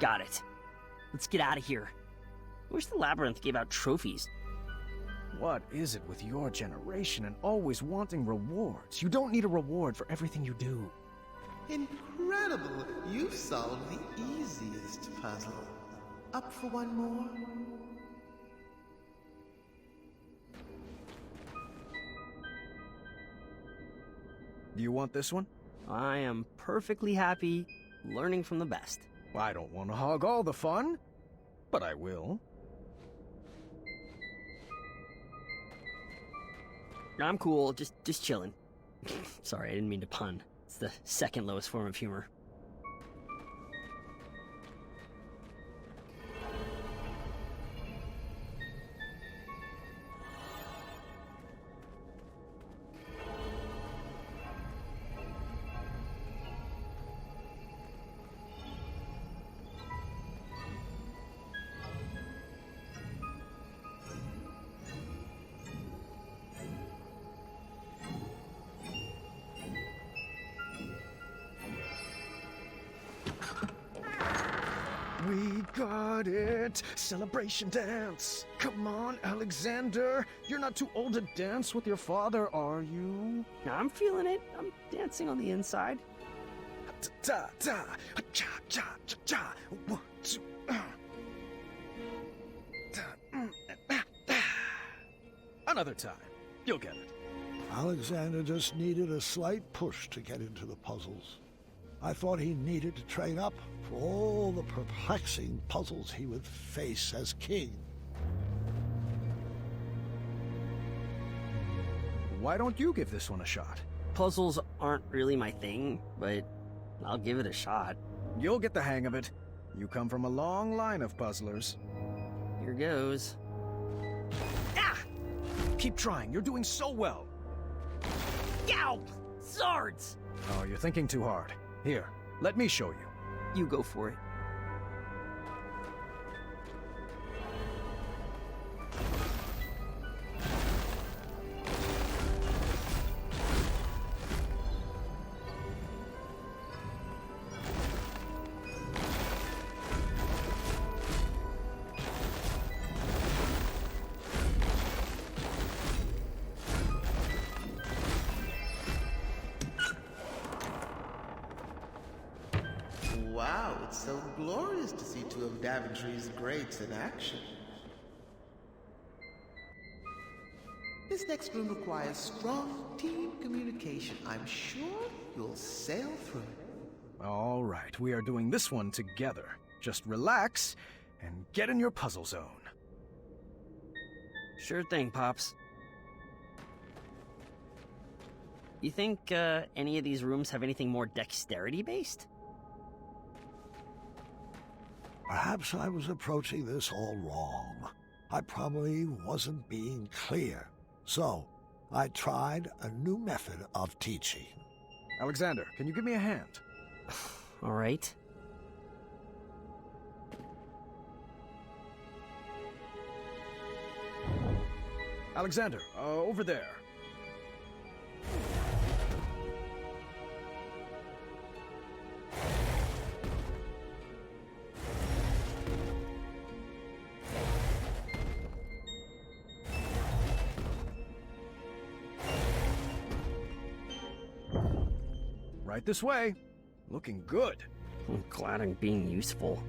Got it. Let's get out of here. I wish the labyrinth gave out trophies. What is it with your generation and always wanting rewards? You don't need a reward for everything you do. Incredible! You've solved the easiest puzzle. Up for one more? Do you want this one? I am perfectly happy learning from the best. I don't want to hog all the fun, but I will. I'm cool, just chilling. Sorry, I didn't mean to pun. It's the second lowest form of humor. We got it! Celebration dance! Come on, Alexander! You're not too old to dance with your father, are you? I'm feeling it. I'm dancing on the inside. Ta-ta! Cha-cha-cha-cha! 1, 2, Another time. You'll get it. Alexander just needed a slight push to get into the puzzles. I thought he needed to train up for all the perplexing puzzles he would face as king. Why don't you give this one a shot? Puzzles aren't really my thing, but I'll give it a shot. You'll get the hang of it. You come from a long line of puzzlers. Here goes. Ah! Keep trying. You're doing so well. Yow! Swords! Oh, you're thinking too hard. Here, let me show you. You go for it. Wow, it's so glorious to see two of Daventry's greats in action. This next room requires strong team communication. I'm sure you'll sail through it. All right, we are doing this one together. Just relax and get in your puzzle zone. Sure thing, Pops. You think any of these rooms have anything more dexterity-based? Perhaps I was approaching this all wrong. I probably wasn't being clear. So, I tried a new method of teaching. Alexander, can you give me a hand? All right. Alexander, over there. Right this way. Looking good. I'm glad I'm being useful.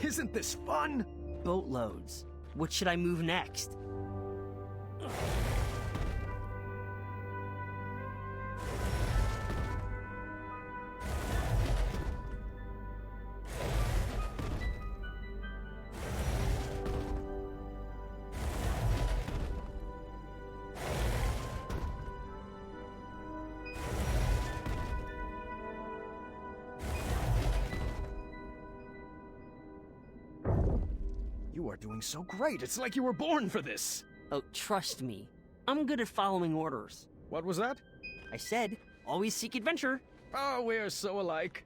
Isn't this fun? Boatloads. What should I move next? You are doing so great. It's like you were born for this. Oh, trust me. I'm good at following orders. What was that? I said, always seek adventure. Oh, we're so alike.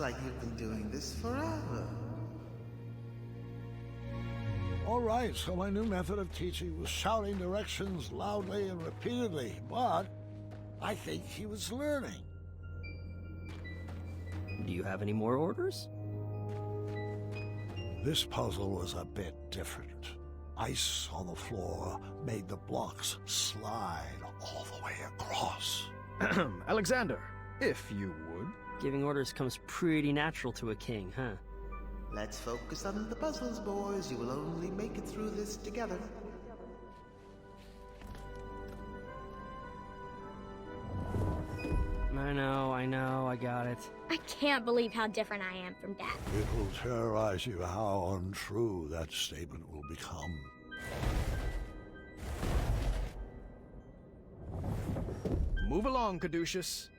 like you've been doing this forever. All right, so my new method of teaching was shouting directions loudly and repeatedly, but I think he was learning. Do you have any more orders? This puzzle was a bit different. Ice on the floor made the blocks slide all the way across. Alexander, if you would. Giving orders comes pretty natural to a king, huh? Let's focus on the puzzles, boys. You will only make it through this together. I know, I got it. I can't believe how different I am from Dad. It will terrorize you how untrue that statement will become. Move along, Caduceus.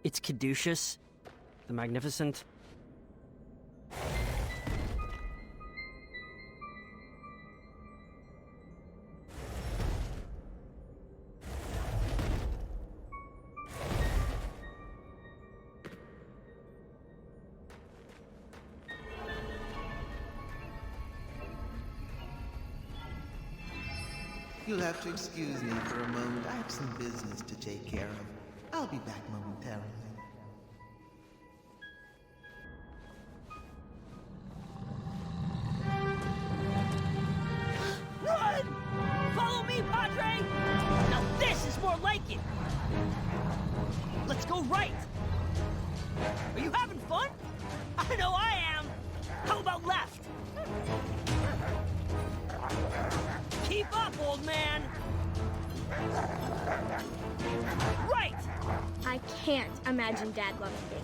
It's Caduceus, the Magnificent. You'll have to excuse me for a moment. I have some business to take care of. I'll be back momentarily. Run! Follow me, Padre! Now this is more like it! Let's go right! Are you having fun? I know I am! How about left? Keep up, old man! Right! I can't imagine Dad loving me.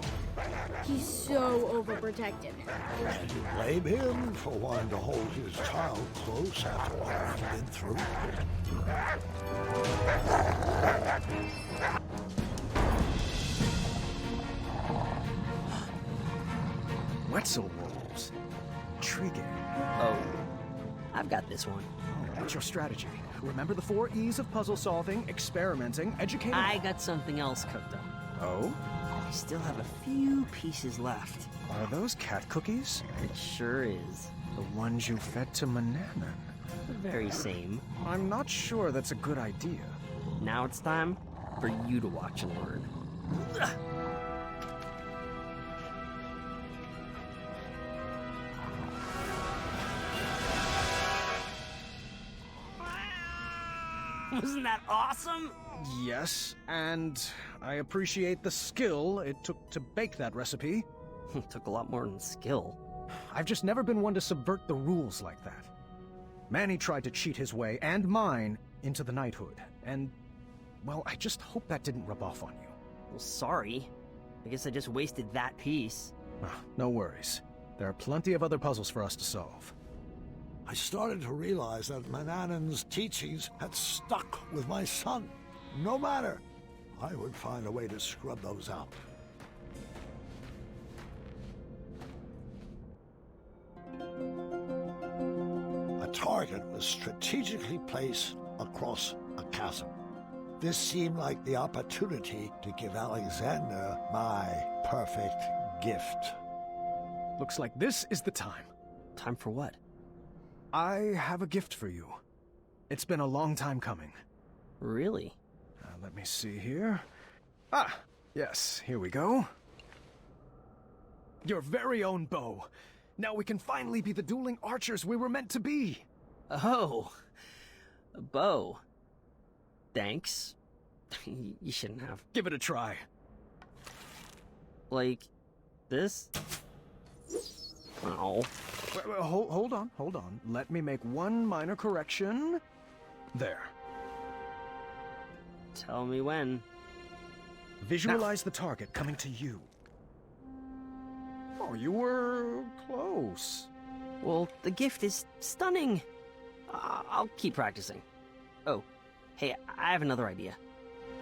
He's so overprotective. And you blame him for wanting to hold his child close after what I've been through? Wetzel rolls. Intriguing. Oh, I've got this one. What's your strategy? Remember the 4 E's of puzzle solving, experimenting, educating... I got something else cooked up. Oh? I still have a few pieces left. Are those cat cookies? It sure is. The ones you fed to Mananan. The very same. I'm not sure that's a good idea. Now it's time for you to watch and learn. Wasn't that awesome? Yes, and I appreciate the skill it took to bake that recipe. It took a lot more than skill. I've just never been one to subvert the rules like that. Manny tried to cheat his way, and mine, into the knighthood, and, well, I just hope that didn't rub off on you. Well, sorry. I guess I just wasted that piece. No worries. There are plenty of other puzzles for us to solve. I started to realize that Manannan's teachings had stuck with my son. No matter, I would find a way to scrub those out. A target was strategically placed across a chasm. This seemed like the opportunity to give Alexander my perfect gift. Looks like this is the time. Time for what? I have a gift for you. It's been a long time coming. Really? Let me see here. Ah, yes, here we go. Your very own bow. Now we can finally be the dueling archers we were meant to be. Oh, a bow. Thanks. You shouldn't have. Give it a try. Like this? Oh. Wait, hold on. Let me make one minor correction. There. Tell me when. Visualize the target coming to you. Oh, you were close. Well, the gift is stunning. I'll keep practicing. Oh, hey, I have another idea.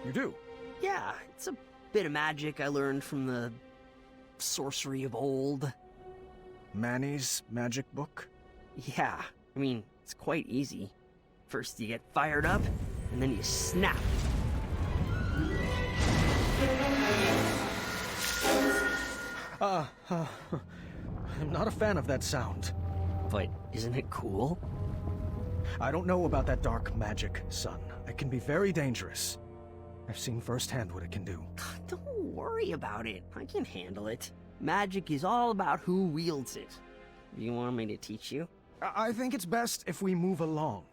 You do? Yeah, it's a bit of magic I learned from the sorcery of old. Manny's magic book? Yeah, I mean, it's quite easy. First you get fired up, and then you snap. I'm not a fan of that sound. But isn't it cool? I don't know about that dark magic, son. It can be very dangerous. I've seen firsthand what it can do. Don't worry about it. I can handle it. Magic is all about who wields it. You want me to teach you? I think it's best if we move along.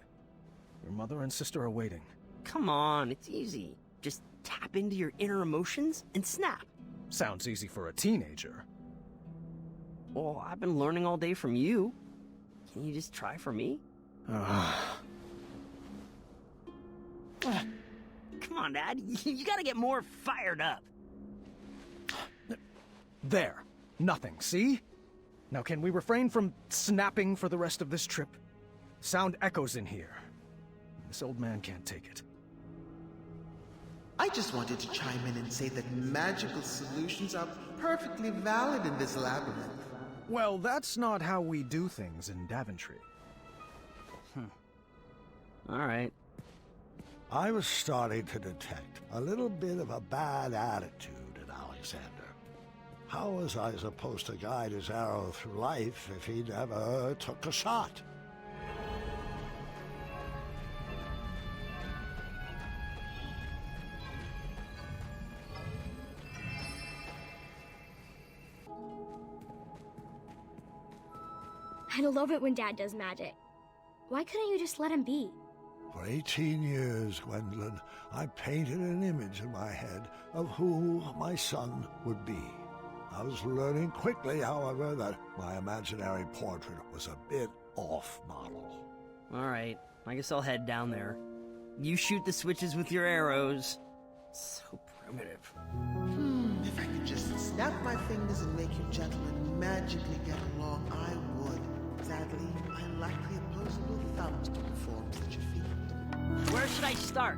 Your mother and sister are waiting. Come on, it's easy. Just tap into your inner emotions and snap. Sounds easy for a teenager. Well, I've been learning all day from you. Can you just try for me? Come on, Dad. You gotta get more fired up. There. Nothing, see? Now can we refrain from snapping for the rest of this trip? Sound echoes in here. This old man can't take it. I just wanted to chime in and say that magical solutions are perfectly valid in this labyrinth. Well, that's not how we do things in Daventry. All right. I was starting to detect a little bit of a bad attitude in Alexander. How was I supposed to guide his arrow through life if he never took a shot? I love it when Dad does magic. Why couldn't you just let him be? For 18 years, Gwendolyn, I painted an image in my head of who my son would be. I was learning quickly, however, that my imaginary portrait was a bit off model. All right. I guess I'll head down there. You shoot the switches with your arrows. So primitive. If I could just snap my fingers and make you gentlemen magically get along, I would. Sadly, I lack the opposable thumbs to perform such a feat. Where should I start?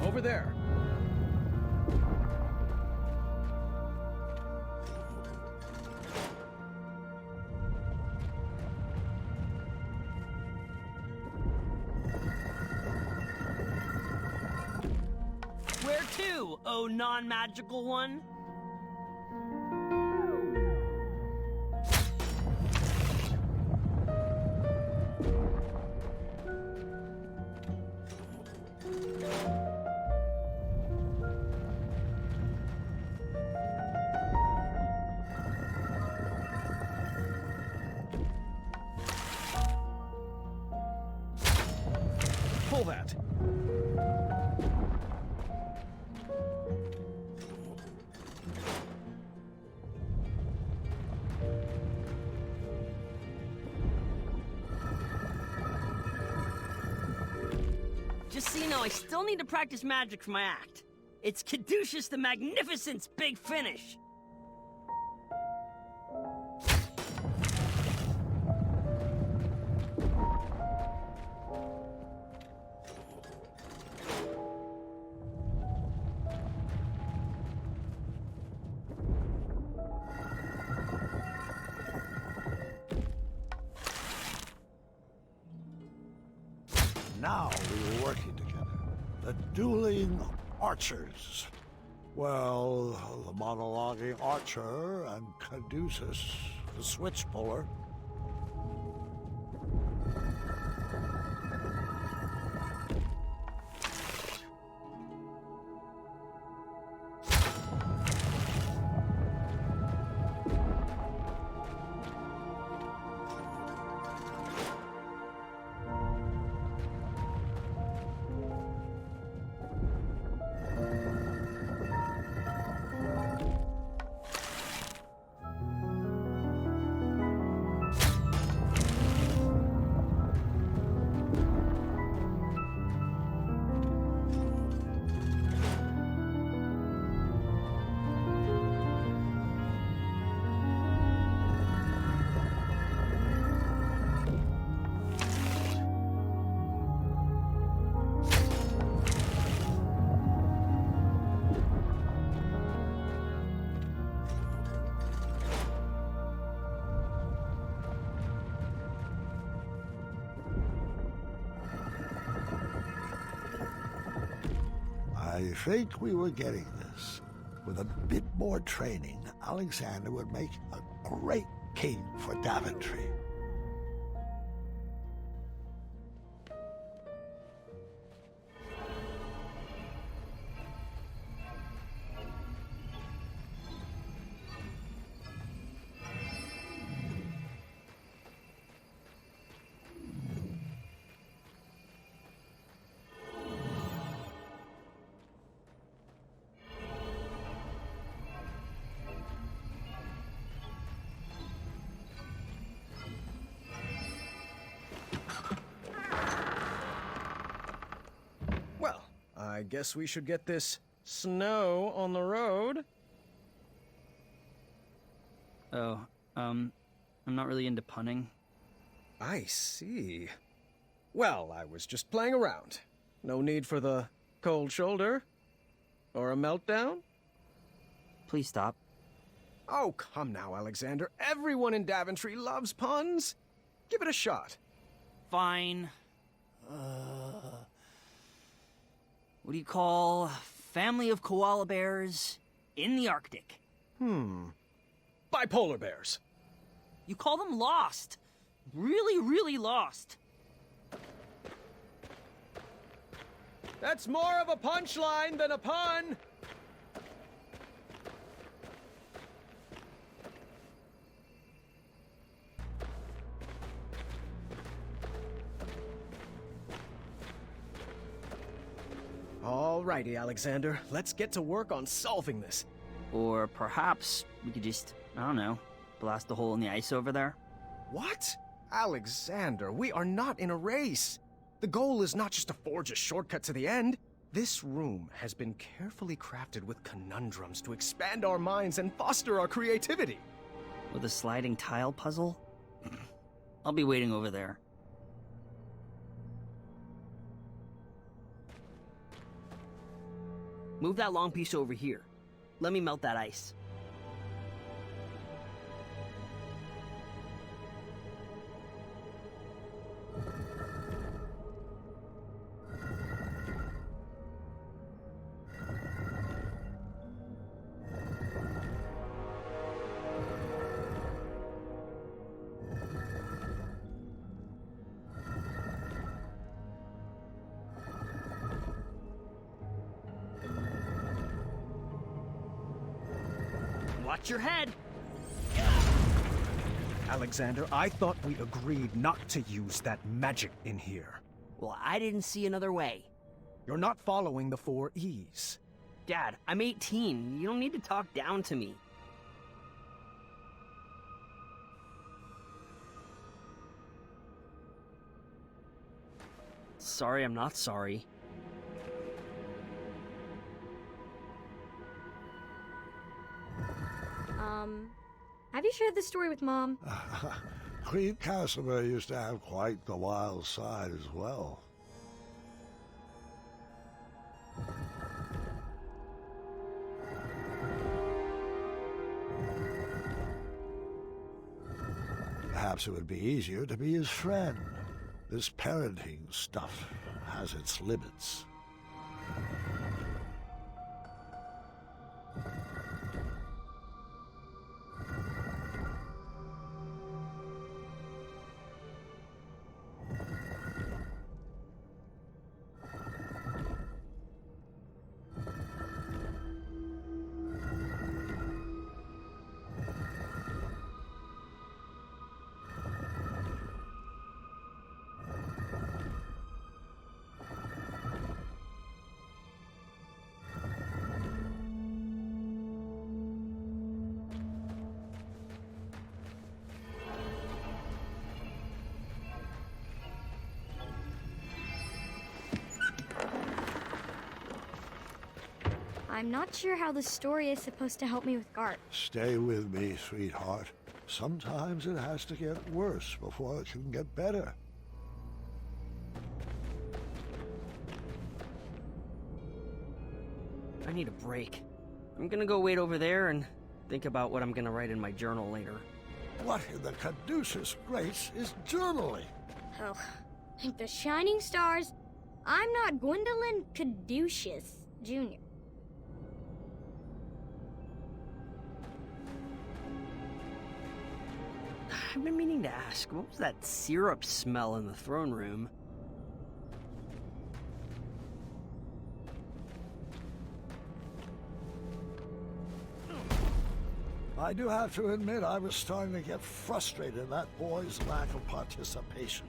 Over there. Where to, oh non-magical one? Pull that. Just so you know, I still need to practice magic for my act. It's Caduceus the Magnificent's big finish. Now we were working together. The dueling archers. Well, the monologuing archer and Caduceus, the switch puller. I think we were getting this. With a bit more training, Alexander would make a great king for Daventry. Well, I guess we should get this snow on the road. Oh, I'm not really into punning. I see. Well, I was just playing around. No need for the cold shoulder. Or a meltdown? Please stop. Oh, come now, Alexander. Everyone in Daventry loves puns. Give it a shot. Fine. What do you call family of koala bears in the Arctic? Bipolar bears. You call them lost. Really, really lost. That's more of a punchline than a pun. Alrighty, Alexander. Let's get to work on solving this. Or perhaps we could just, I don't know, blast a hole in the ice over there? What? Alexander, we are not in a race. The goal is not just to forge a shortcut to the end. This room has been carefully crafted with conundrums to expand our minds and foster our creativity. With a sliding tile puzzle? I'll be waiting over there. Move that long piece over here. Let me melt that ice. Watch your head! Alexander, I thought we agreed not to use that magic in here. Well, I didn't see another way. You're not following the 4 E's. Dad, I'm 18. You don't need to talk down to me. Sorry, I'm not sorry. Have you shared this story with Mom? Queen Casimir used to have quite the wild side as well. Perhaps it would be easier to be his friend. This parenting stuff has its limits. I'm not sure how the story is supposed to help me with Gart. Stay with me, sweetheart. Sometimes it has to get worse before it can get better. I need a break. I'm gonna go wait over there and think about what I'm gonna write in my journal later. What in the caduceus grace is journaling? Oh, like the shining stars. I'm not Gwendolyn Caduceus. Junior. I've been meaning to ask, what was that syrup smell in the throne room? I do have to admit I was starting to get frustrated at that boy's lack of participation.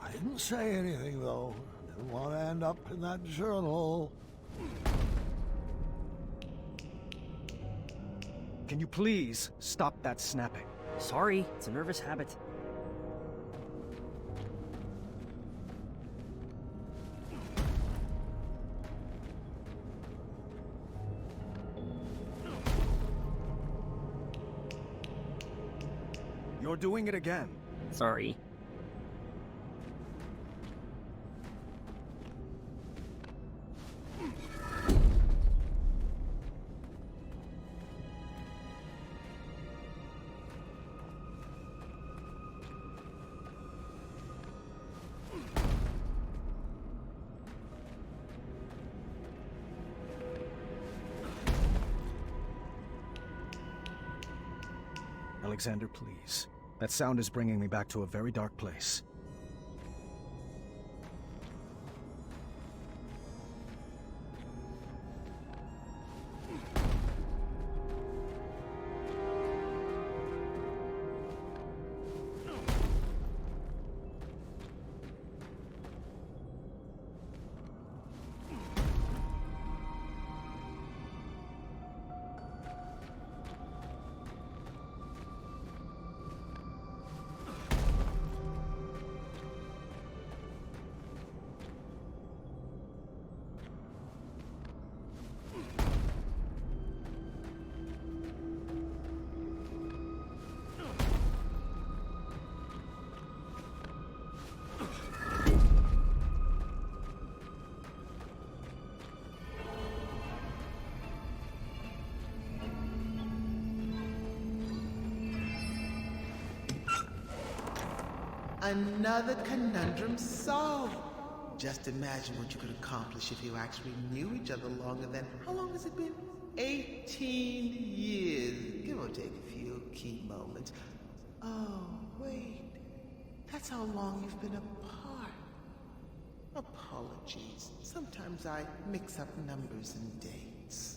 I didn't say anything, though. Didn't want to end up in that journal. Can you please stop that snapping? Sorry, it's a nervous habit. You're doing it again. Sorry. Alexander, please. That sound is bringing me back to a very dark place. Another conundrum solved. Just imagine what you could accomplish if you actually knew each other longer than, how long has it been? 18 years, give or take a few key moments. Oh, wait. That's how long you've been apart. Apologies. Sometimes I mix up numbers and dates.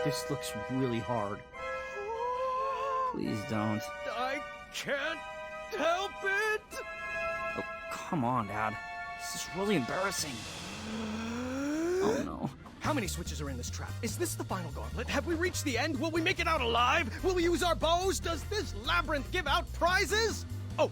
This looks really hard. Please don't. I can't help it! Oh, come on, Dad. This is really embarrassing. Oh no. How many switches are in this trap? Is this the final gauntlet? Have we reached the end? Will we make it out alive? Will we use our bows? Does this labyrinth give out prizes? Oh,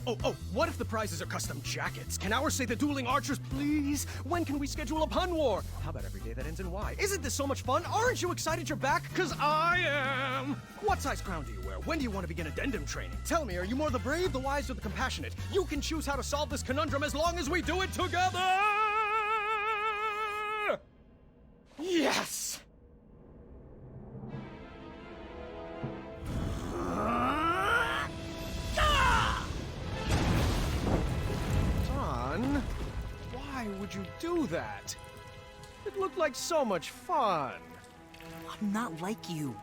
what if the prizes are custom jackets? Can ours say the dueling archers, please? When can we schedule a pun war? How about every day that ends in Y? Isn't this so much fun? Aren't you excited you're back? 'Cause I am! What size crown do you wear? When do you want to begin addendum training? Tell me, are you more the brave, the wise, or the compassionate? You can choose how to solve this conundrum as long as we do it together! Yes! Son, why would you do that? It looked like so much fun. I'm not like you.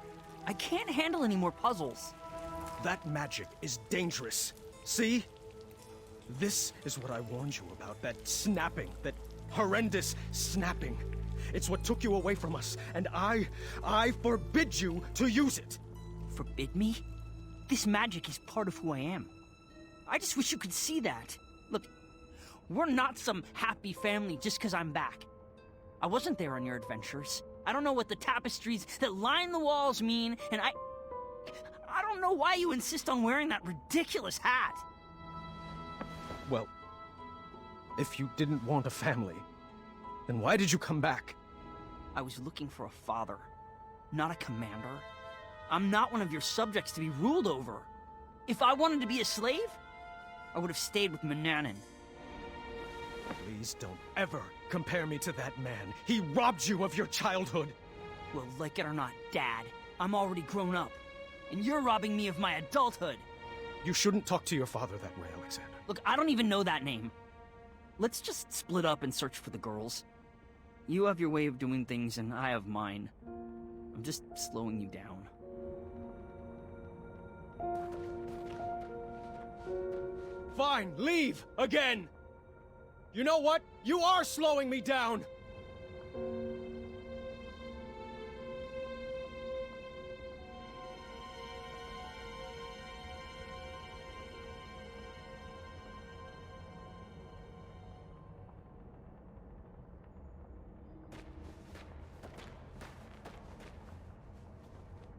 I can't handle any more puzzles. That magic is dangerous. See? This is what I warned you about, that snapping, that horrendous snapping. It's what took you away from us, and I forbid you to use it. Forbid me? This magic is part of who I am. I just wish you could see that. Look, we're not some happy family just because I'm back. I wasn't there on your adventures. I don't know what the tapestries that line the walls mean, and I don't know why you insist on wearing that ridiculous hat. Well, if you didn't want a family, then why did you come back? I was looking for a father, not a commander. I'm not one of your subjects to be ruled over. If I wanted to be a slave, I would have stayed with Mananan. Please don't ever compare me to that man. He robbed you of your childhood. Well, like it or not, Dad, I'm already grown up. And you're robbing me of my adulthood. You shouldn't talk to your father that way, Alexander. Look, I don't even know that name. Let's just split up and search for the girls. You have your way of doing things, and I have mine. I'm just slowing you down. Fine, leave! Again! You know what? You are slowing me down!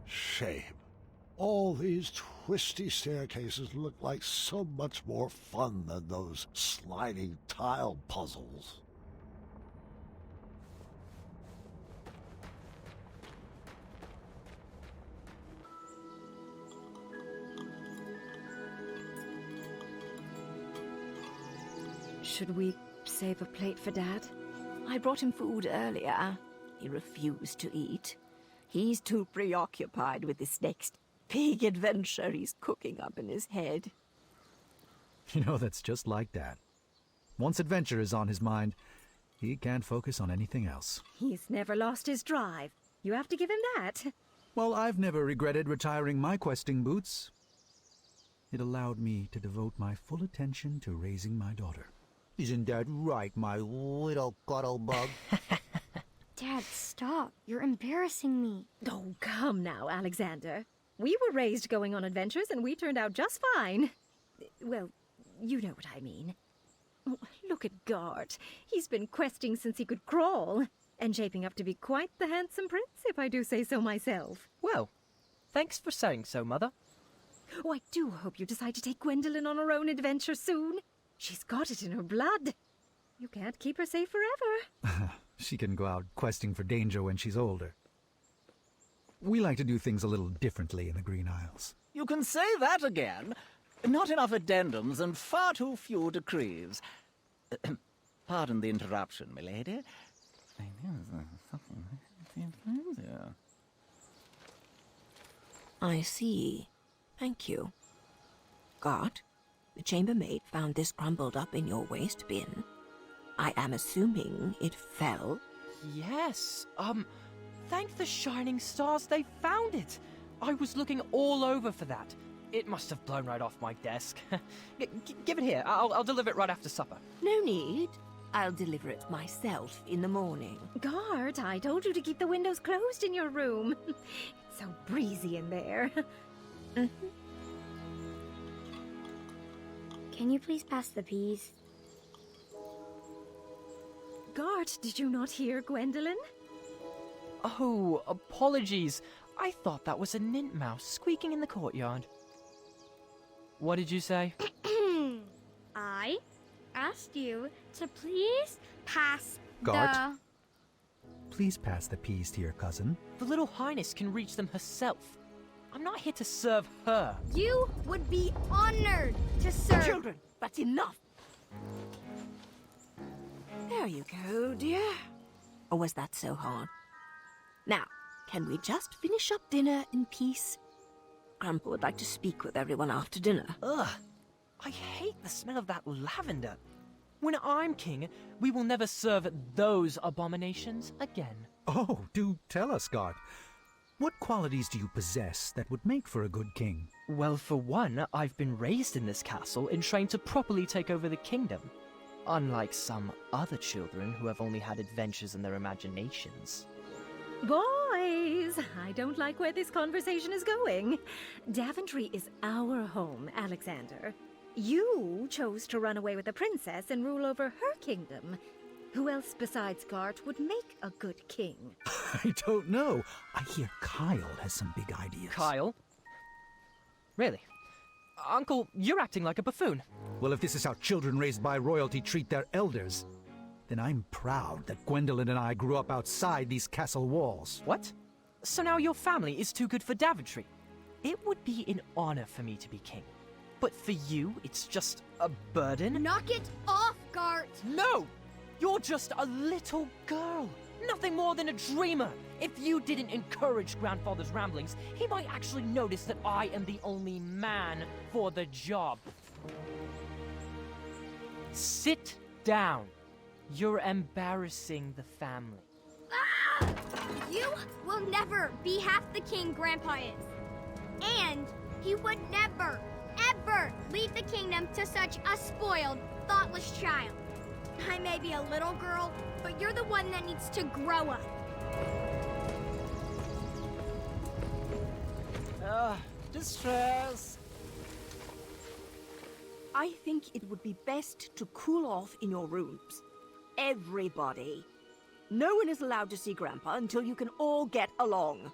Shame. All these twisty staircases look like so much more fun than those sliding tile puzzles. Should we save a plate for Dad? I brought him food earlier. He refused to eat. He's too preoccupied with this next big adventure he's cooking up in his head. You know, that's just like Dad. Once adventure is on his mind, he can't focus on anything else. He's never lost his drive. You have to give him that. Well, I've never regretted retiring my questing boots. It allowed me to devote my full attention to raising my daughter. Isn't that right, my little cuddlebug? Dad, stop. You're embarrassing me. Oh, come now, Alexander. We were raised going on adventures and we turned out just fine. Well, you know what I mean. Oh, look at Gart. He's been questing since he could crawl, and shaping up to be quite the handsome prince, if I do say so myself. Well, thanks for saying so, Mother. Oh, I do hope you decide to take Gwendolyn on her own adventure soon. She's got it in her blood. You can't keep her safe forever. She can go out questing for danger when she's older. We like to do things a little differently in the Green Isles. You can say that again. Not enough addendums and far too few decrees. Pardon the interruption, milady. I see. Thank you. Gart, the chambermaid found this crumbled up in your waste bin. I am assuming it fell. Yes, thank the shining stars they found it. I was looking all over for that. It must have blown right off my desk. Give it here. I'll deliver it right after supper. No need. I'll deliver it myself in the morning. Gart, I told you to keep the windows closed in your room. It's so breezy in there. Can you please pass the peas? Gart, did you not hear Gwendolyn? Oh, apologies. I thought that was a nint mouse squeaking in the courtyard. What did you say? I asked you to please pass Gart? Please pass the peas to your cousin. The little highness can reach them herself. I'm not here to serve her. You would be honored to serve. Children, that's enough. There you go, dear. Or was that so hard? Now, can we just finish up dinner in peace? Grandpa would like to speak with everyone after dinner. Ugh, I hate the smell of that lavender. When I'm king, we will never serve those abominations again. Oh, do tell us, Gart. What qualities do you possess that would make for a good king? Well, for one, I've been raised in this castle and trained to properly take over the kingdom. Unlike some other children who have only had adventures in their imaginations. Boys, I don't like where this conversation is going. Daventry is our home, Alexander. You chose to run away with the princess and rule over her kingdom. Who else besides Gart would make a good king? I don't know. I hear Kyle has some big ideas. Kyle? Really? Uncle, you're acting like a buffoon. Well, if this is how children raised by royalty treat their elders, then I'm proud that Gwendolyn and I grew up outside these castle walls. What? So now your family is too good for Daventry. It would be an honor for me to be king. But for you, it's just a burden? Knock it off, Gart! No! You're just a little girl. Nothing more than a dreamer. If you didn't encourage Grandfather's ramblings, he might actually notice that I am the only man for the job. Sit down. You're embarrassing the family. Ah! You will never be half the king Grandpa is. And he would never, ever leave the kingdom to such a spoiled, thoughtless child. I may be a little girl, but you're the one that needs to grow up. Distress. I think it would be best to cool off in your rooms. Everybody. No one is allowed to see Grandpa until you can all get along.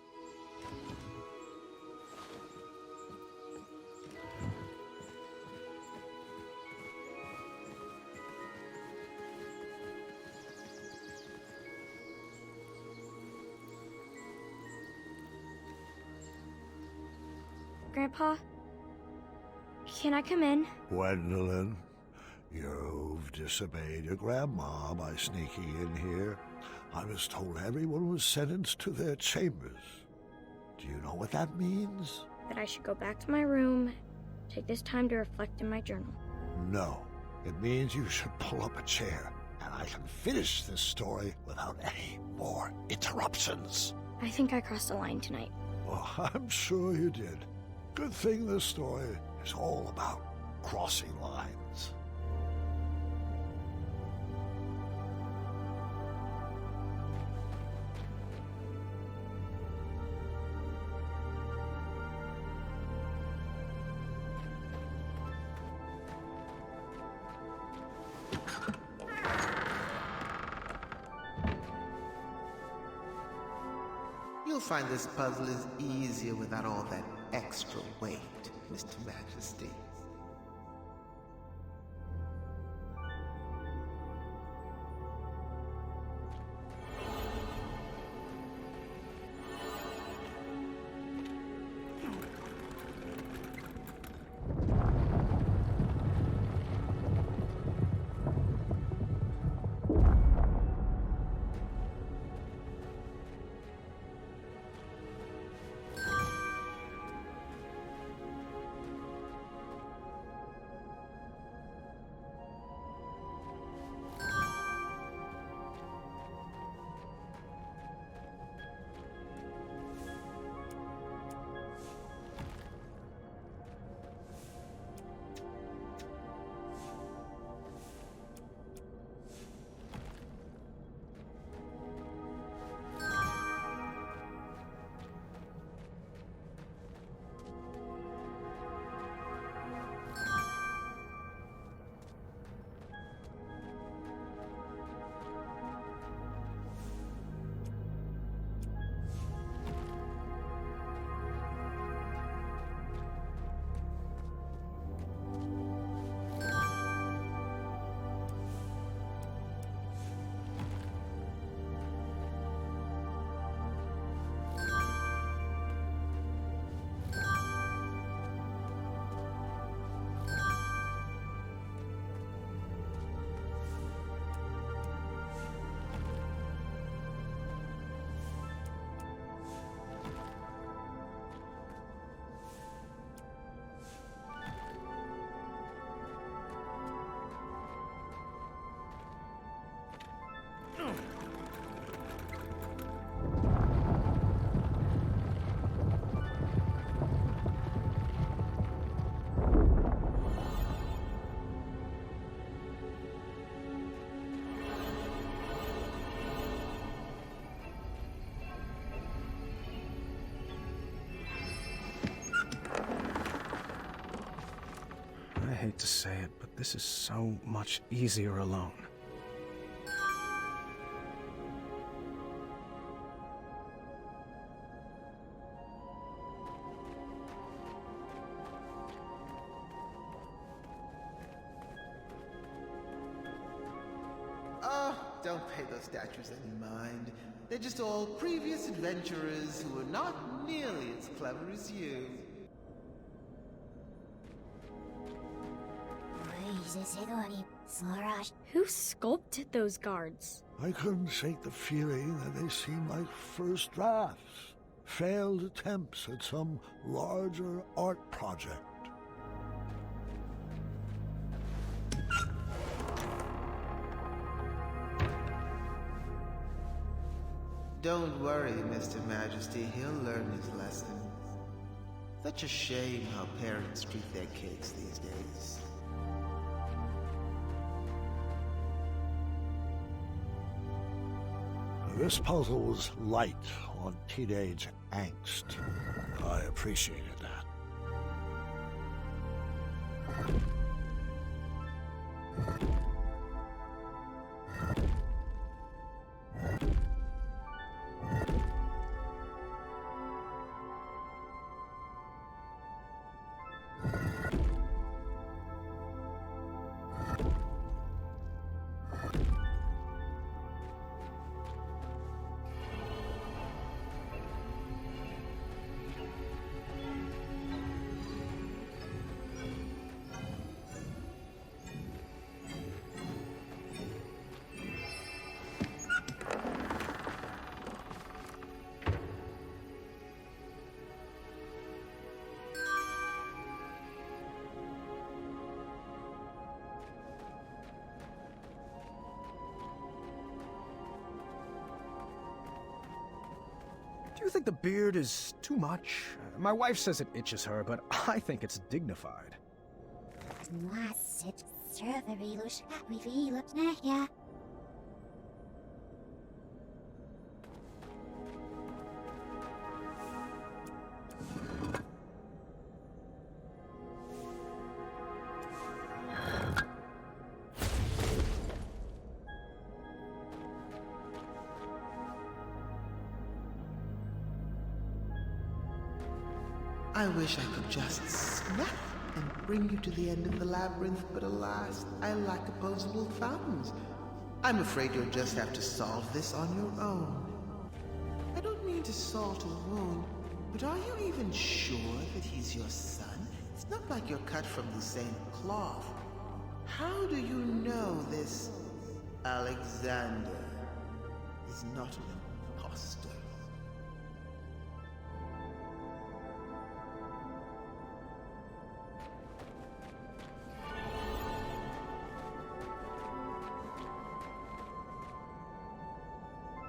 Grandpa, can I come in? Gwendolyn, you've disobeyed your grandma by sneaking in here. I was told everyone was sentenced to their chambers. Do you know what that means? That I should go back to my room, take this time to reflect in my journal. No. It means you should pull up a chair, and I can finish this story without any more interruptions. I think I crossed the line tonight. Oh, I'm sure you did. Good thing this story is all about crossing lines. You'll find this puzzle is easier without all that extra weight, Mr. Majesty. I hate to say it, but this is so much easier alone. don't pay those statues any mind. They're just all previous adventurers who are not nearly as clever as you. Who sculpted those guards? I couldn't shake the feeling that they seemed like first drafts, failed attempts at some larger art project. Don't worry, Mr. Majesty. He'll learn his lesson. Such a shame how parents treat their kids these days. This puzzle was light on teenage angst. I appreciated that. Do you think the beard is too much? My wife says it itches her, but I think it's dignified. I wish I could just snap and bring you to the end of the labyrinth, but alas, I lack opposable thumbs. I'm afraid you'll just have to solve this on your own. I don't mean to salt a wound, but are you even sure that he's your son? It's not like you're cut from the same cloth. How do you know this Alexander is not an imposter?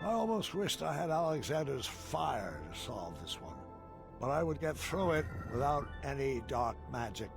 I almost wished I had Alexander's fire to solve this one, but I would get through it without any dark magic.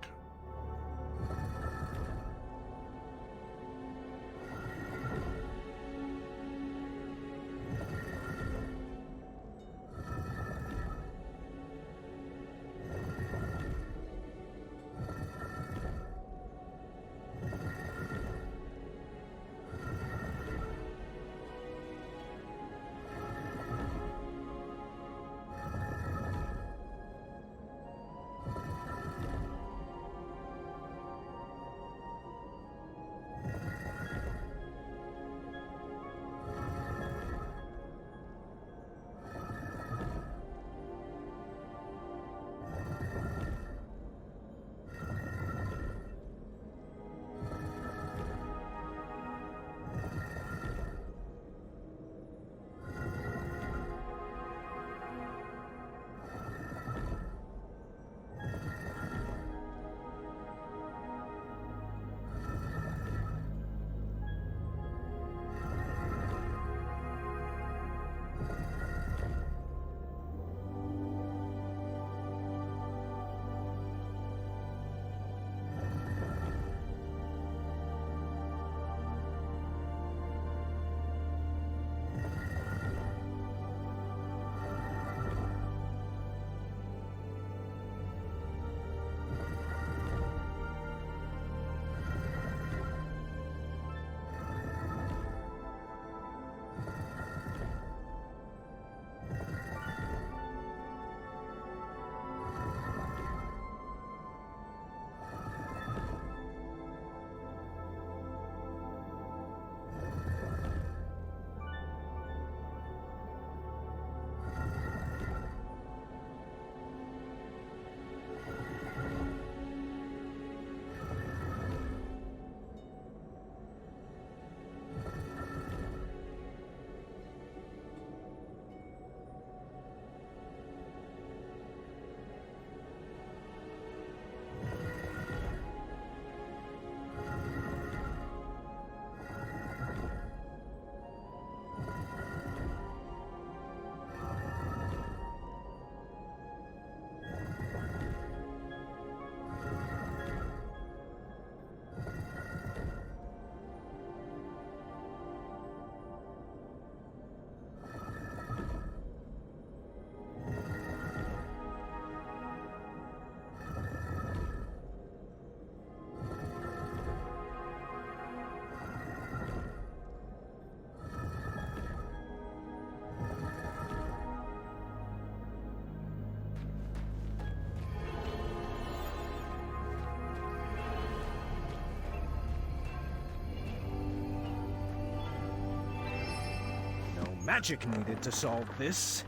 magic needed to solve this.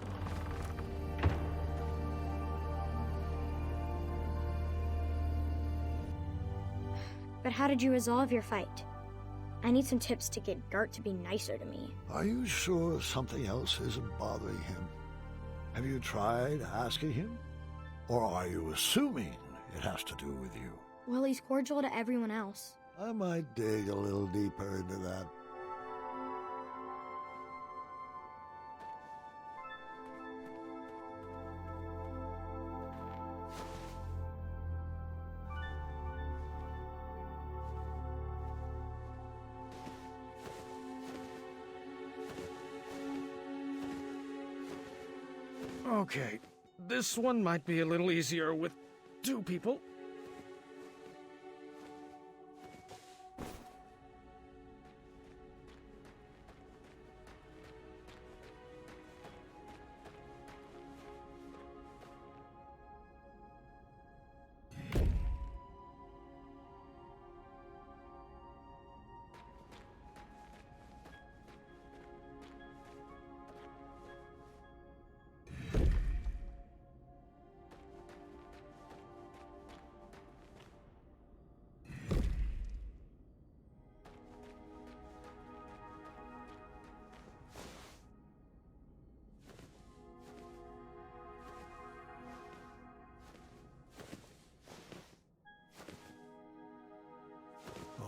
But how did you resolve your fight? I need some tips to get Gart to be nicer to me. Are you sure something else isn't bothering him? Have you tried asking him? Or are you assuming it has to do with you? Well, he's cordial to everyone else. I might dig a little deeper into that. Okay, this one might be a little easier with 2 people.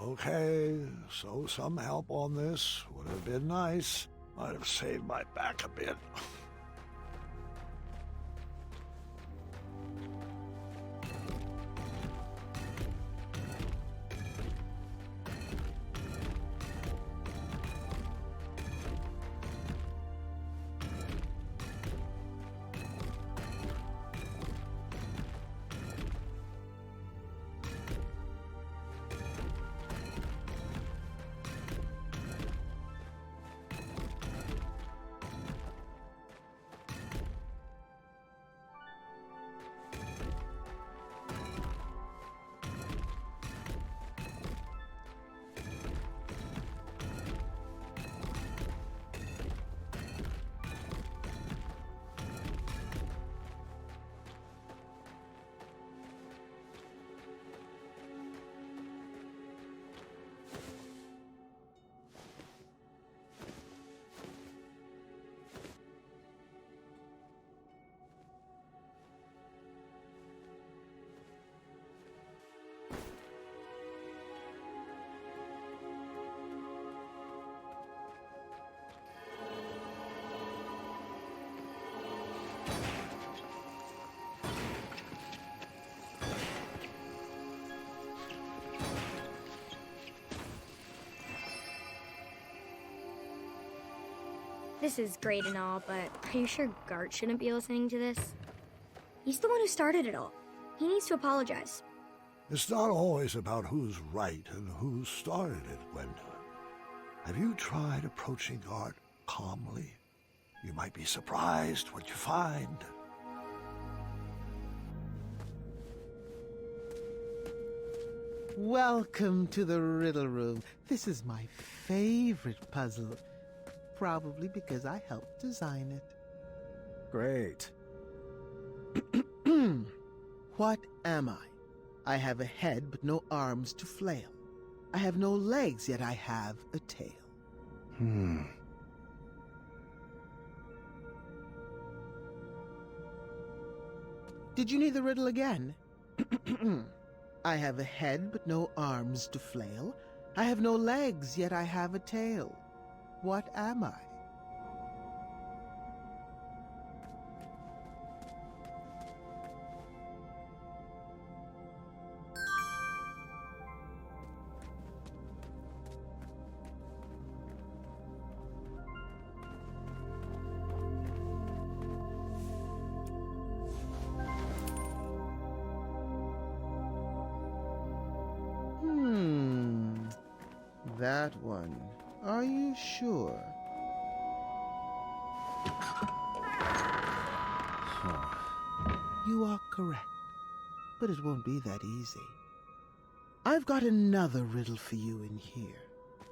Okay, so some help on this would have been nice. Might have saved my back a bit. This is great and all, but are you sure Gart shouldn't be listening to this? He's the one who started it all. He needs to apologize. It's not always about who's right and who started it, Gwendolyn. Have you tried approaching Gart calmly? You might be surprised what you find. Welcome to the riddle room. This is my favorite puzzle. Probably because I helped design it. Great. What am I? I have a head but no arms to flail. I have no legs, yet I have a tail. Did you need the riddle again? I have a head but no arms to flail. I have no legs, yet I have a tail. What am I? That one. Are you sure? You are correct, but it won't be that easy. I've got another riddle for you in here.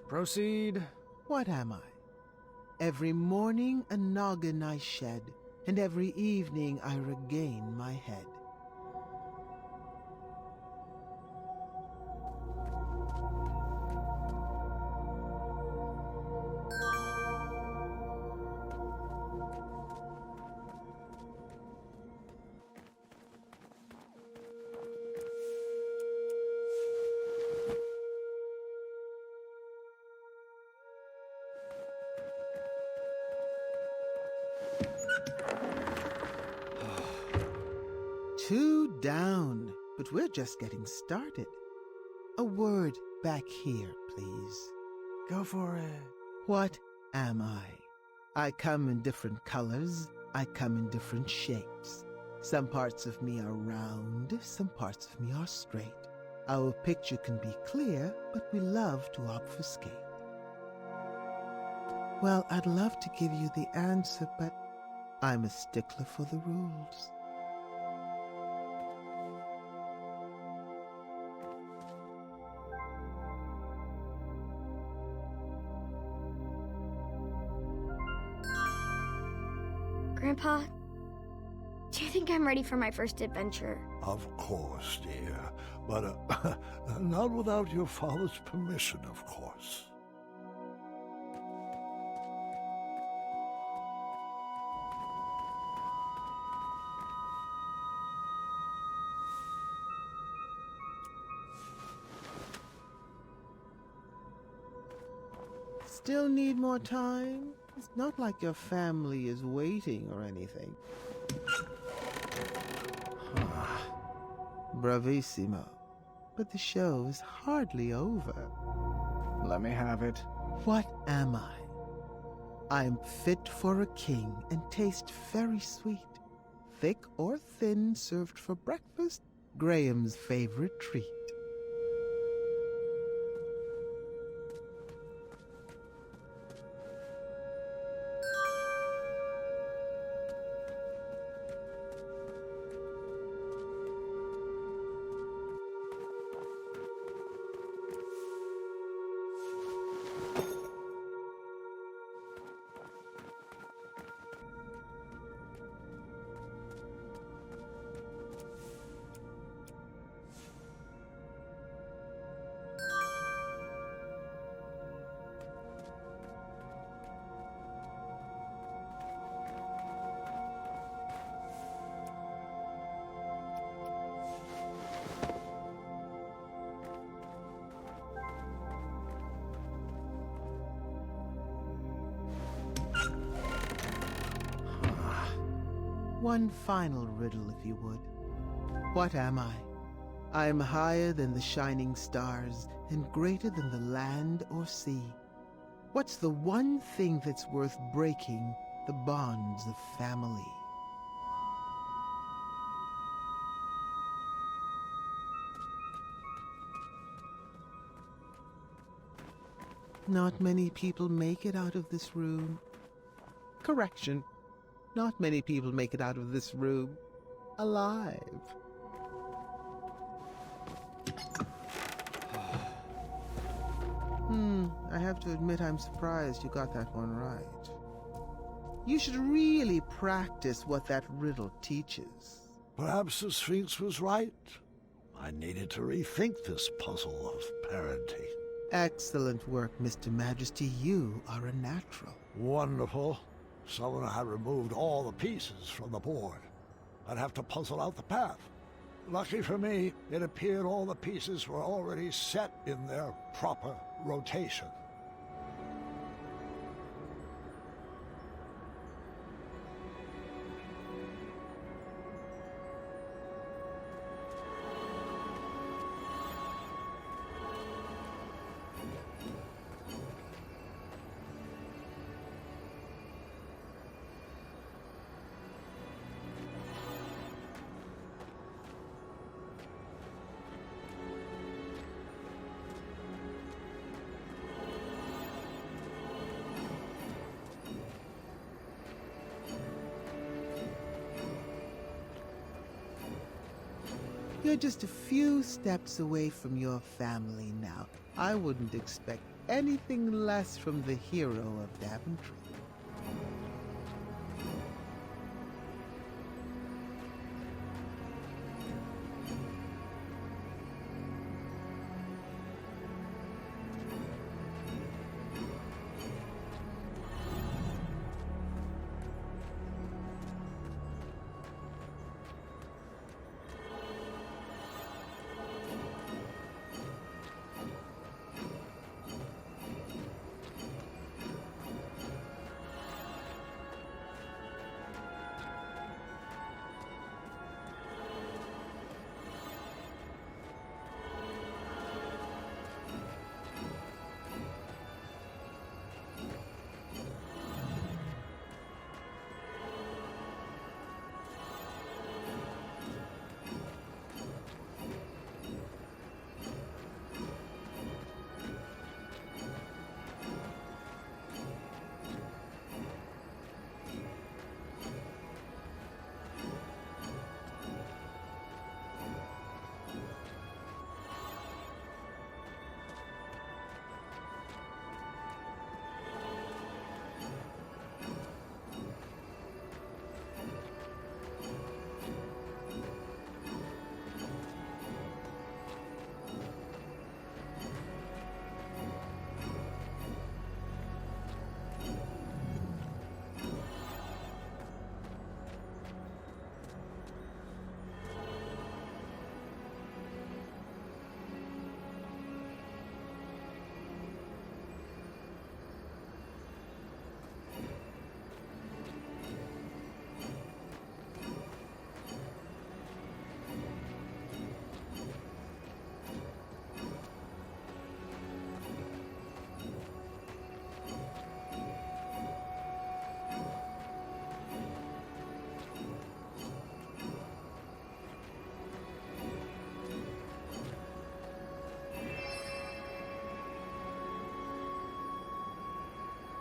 Proceed. What am I? Every morning a noggin I shed, and every evening I regain my head. Two down, but we're just getting started. A word back here, please. Go for it. What am I? I come in different colors. I come in different shapes. Some parts of me are round, some parts of me are straight. Our picture can be clear, but we love to obfuscate. Well, I'd love to give you the answer, but I'm a stickler for the rules. Grandpa, do you think I'm ready for my first adventure? Of course, dear. But not without your father's permission, of course. Still need more time? It's not like your family is waiting or anything. Bravissimo. But the show is hardly over. Let me have it. What am I? I'm fit for a king and taste very sweet. Thick or thin, served for breakfast, Graham's favorite treat. One final riddle, if you would. What am I? I am higher than the shining stars and greater than the land or sea. What's the one thing that's worth breaking the bonds of family? Not many people make it out of this room. Correction. Not many people make it out of this room alive. I have to admit I'm surprised you got that one right. You should really practice what that riddle teaches. Perhaps the Sphinx was right. I needed to rethink this puzzle of parenting. Excellent work, Mr. Majesty. You are a natural. Wonderful. Someone had removed all the pieces from the board. I'd have to puzzle out the path. Lucky for me, it appeared all the pieces were already set in their proper rotation. You're just a few steps away from your family now. I wouldn't expect anything less from the hero of Daventry.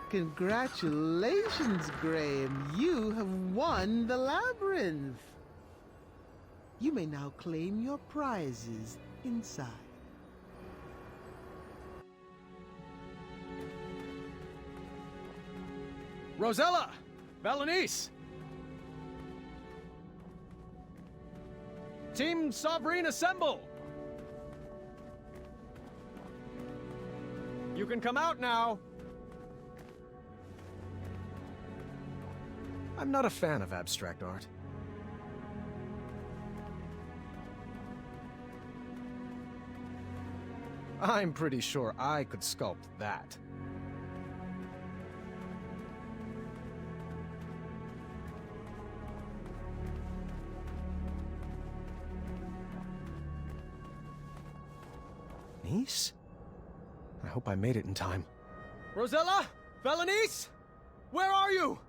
Congratulations, Graham. You have won the labyrinth. You may now claim your prizes inside. Rosella! Valenice! Team Sovereign, assemble! You can come out now! I'm not a fan of abstract art. I'm pretty sure I could sculpt that. Niece? I hope I made it in time. Rosella? Valenice? Where are you?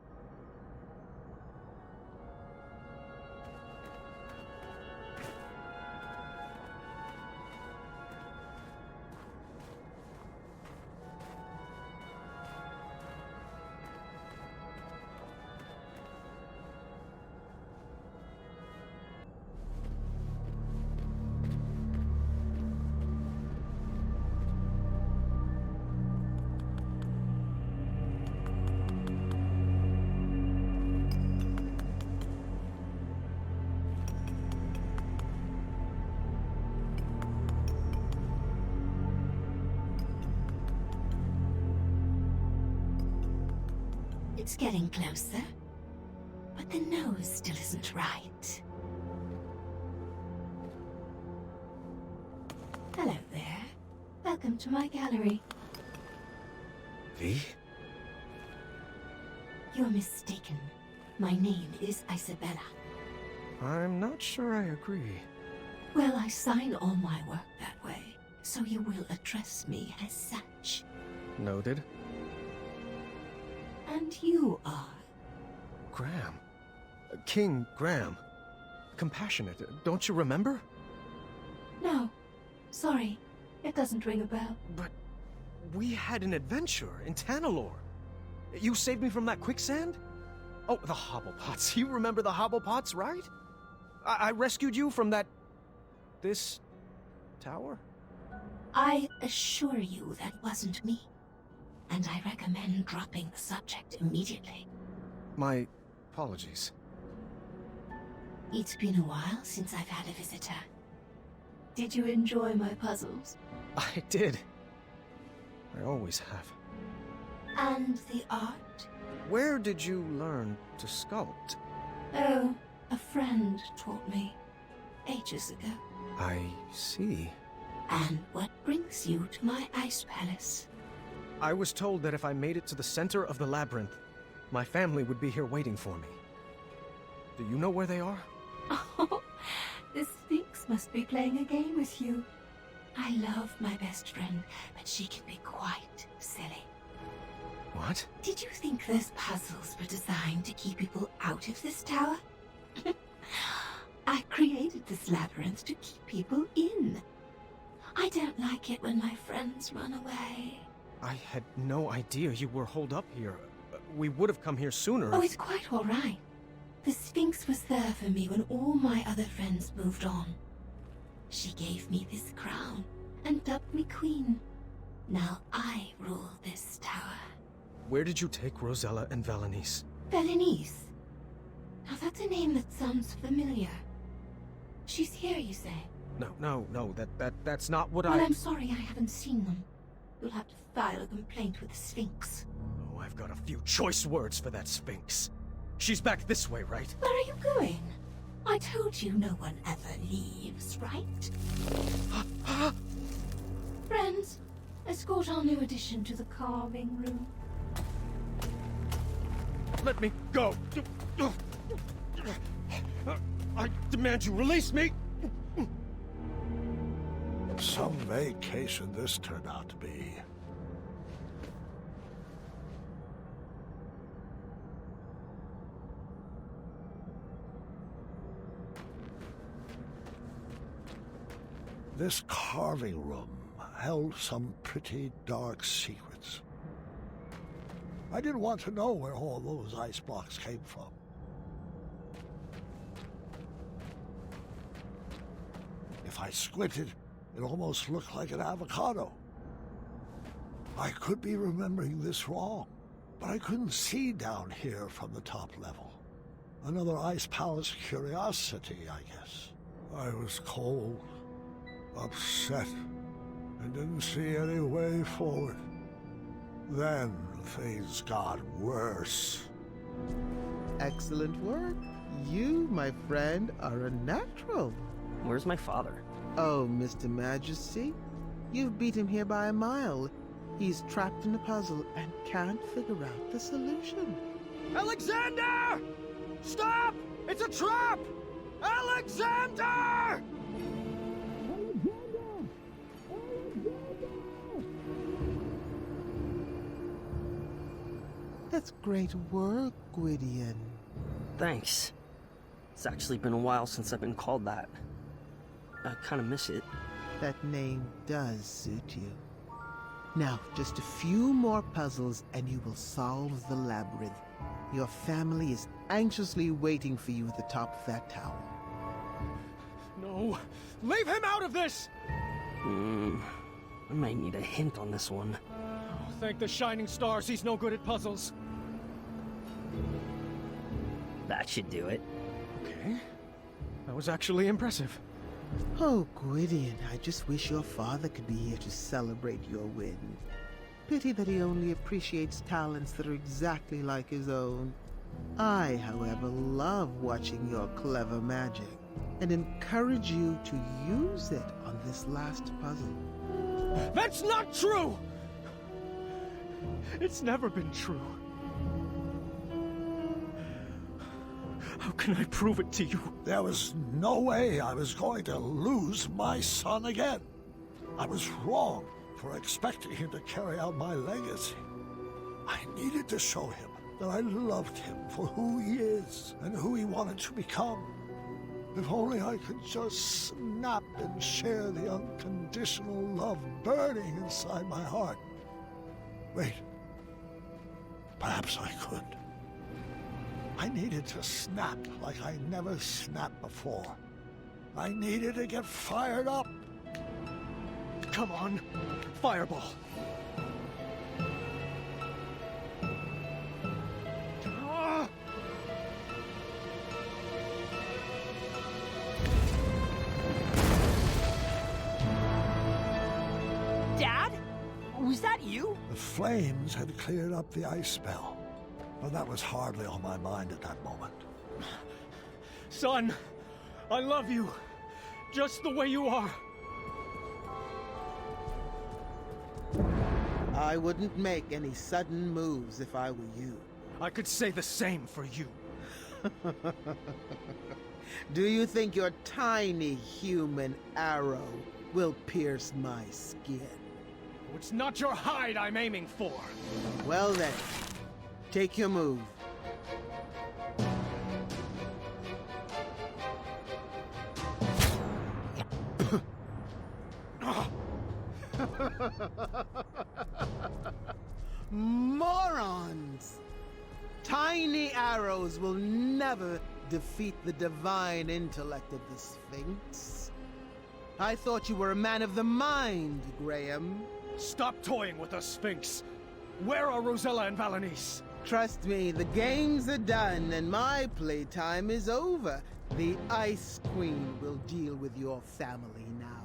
It's getting closer, but the nose still isn't right. Hello there. Welcome to my gallery. V? You're mistaken. My name is Isabella. I'm not sure I agree. Well, I sign all my work that way, so you will address me as such. Noted. And you are? Graham. King Graham. Compassionate, don't you remember? No. Sorry. It doesn't ring a bell. But we had an adventure in Tanalor. You saved me from that quicksand? Oh, the Hobblepots. You remember the Hobblepots, right? I rescued you from that... this... tower? I assure you that wasn't me. And I recommend dropping the subject immediately. My apologies. It's been a while since I've had a visitor. Did you enjoy my puzzles? I did. I always have. And the art? Where did you learn to sculpt? Oh, a friend taught me. Ages ago. I see. And what brings you to my ice palace? I was told that if I made it to the center of the labyrinth, my family would be here waiting for me. Do you know where they are? Oh, the Sphinx must be playing a game with you. I love my best friend, but she can be quite silly. What? Did you think those puzzles were designed to keep people out of this tower? I created this labyrinth to keep people in. I don't like it when my friends run away. I had no idea you were holed up here. We would have come here sooner. Oh, it's quite all right. The Sphinx was there for me when all my other friends moved on. She gave me this crown and dubbed me queen. Now I rule this tower. Where did you take Rosella and Valenice? Valenice? Now that's a name that sounds familiar. She's here, you say? No, that's not what Well, I'm sorry I haven't seen them. You'll have to file a complaint with the Sphinx. Oh, I've got a few choice words for that Sphinx. She's back this way, right? Where are you going? I told you no one ever leaves, right? Friends, escort our new addition to the carving room. Let me go! I demand you release me! Some vacation this turned out to be. This carving room held some pretty dark secrets. I didn't want to know where all those ice blocks came from. If I squinted, it almost looked like an avocado. I could be remembering this wrong, but I couldn't see down here from the top level. Another Ice Palace curiosity, I guess. I was cold, upset, and didn't see any way forward. Then things got worse. Excellent work. You, my friend, are a natural. Where's my father? Oh, Mr. Majesty, you've beat him here by a mile. He's trapped in a puzzle and can't figure out the solution. Alexander! Stop! It's a trap! Alexander! That's great work, Gwydion. Thanks. It's actually been a while since I've been called that. I kind of miss it. That name does suit you. Now, just a few more puzzles and you will solve the labyrinth. Your family is anxiously waiting for you at the top of that tower. No! Leave him out of this! I might need a hint on this one. Oh, thank the shining stars he's no good at puzzles. That should do it. Okay. That was actually impressive. Oh, Gwydion, I just wish your father could be here to celebrate your win. Pity that he only appreciates talents that are exactly like his own. I, however, love watching your clever magic and encourage you to use it on this last puzzle. That's not true! It's never been true. How can I prove it to you? There was no way I was going to lose my son again. I was wrong for expecting him to carry out my legacy. I needed to show him that I loved him for who he is and who he wanted to become. If only I could just snap and share the unconditional love burning inside my heart. Wait, perhaps I could. I needed to snap like I never snapped before. I needed to get fired up. Come on, fireball. Dad? Was that you? The flames had cleared up the ice spell, but that was hardly on my mind at that moment. Son, I love you, just the way you are. I wouldn't make any sudden moves if I were you. I could say the same for you. Do you think your tiny human arrow will pierce my skin? It's not your hide I'm aiming for. Well then, take your move. Morons! Tiny arrows will never defeat the divine intellect of the Sphinx. I thought you were a man of the mind, Graham. Stop toying with the Sphinx. Where are Rosella and Valanice? Trust me, the games are done and my playtime is over. The Ice Queen will deal with your family now.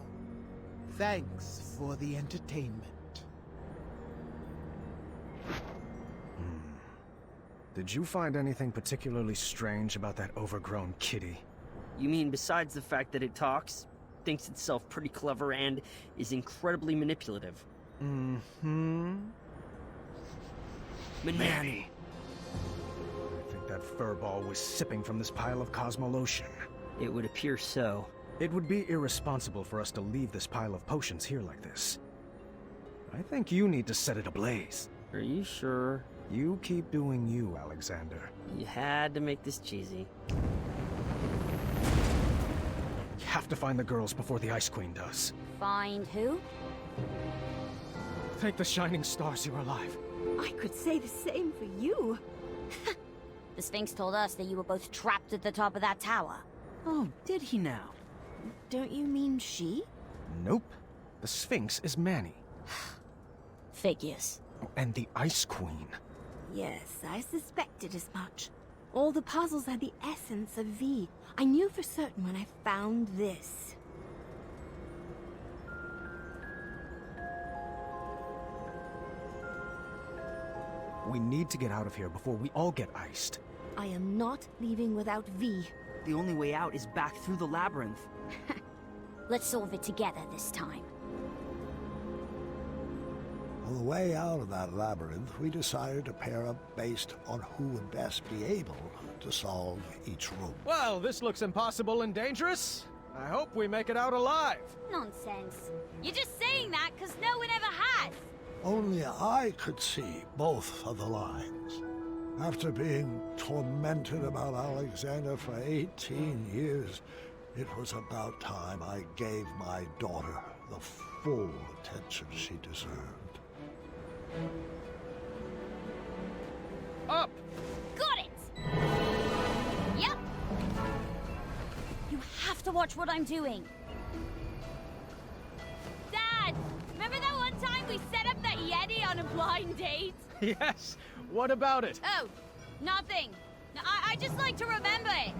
Thanks for the entertainment. Did you find anything particularly strange about that overgrown kitty? You mean besides the fact that it talks, thinks itself pretty clever, and is incredibly manipulative? Mm-hmm. Manny! I think that furball was sipping from this pile of Cosmolotion. It would appear so. It would be irresponsible for us to leave this pile of potions here like this. I think you need to set it ablaze. Are you sure? You keep doing you, Alexander. You had to make this cheesy. You have to find the girls before the Ice Queen does. Find who? Thank the shining stars you're alive. I could say the same for you. The Sphinx told us that you were both trapped at the top of that tower. Oh, did he now? Don't you mean she? Nope. The Sphinx is Manny. Figures. Oh, and the Ice Queen. Yes, I suspected as much. All the puzzles had the essence of V. I knew for certain when I found this. We need to get out of here before we all get iced. I am not leaving without V. The only way out is back through the labyrinth. Let's solve it together this time. On the way out of that labyrinth, we decided to pair up based on who would best be able to solve each room. Well, this looks impossible and dangerous. I hope we make it out alive. Nonsense. You're just saying that because no one ever has. Only I could see both of the lines. After being tormented about Alexander for 18 years, it was about time I gave my daughter the full attention she deserved. Up! Got it! Yep. You have to watch what I'm doing. Dad, remember that one time we set up that Yeti on a blind date? Yes. What about it? Oh, nothing. No, I just like to remember it.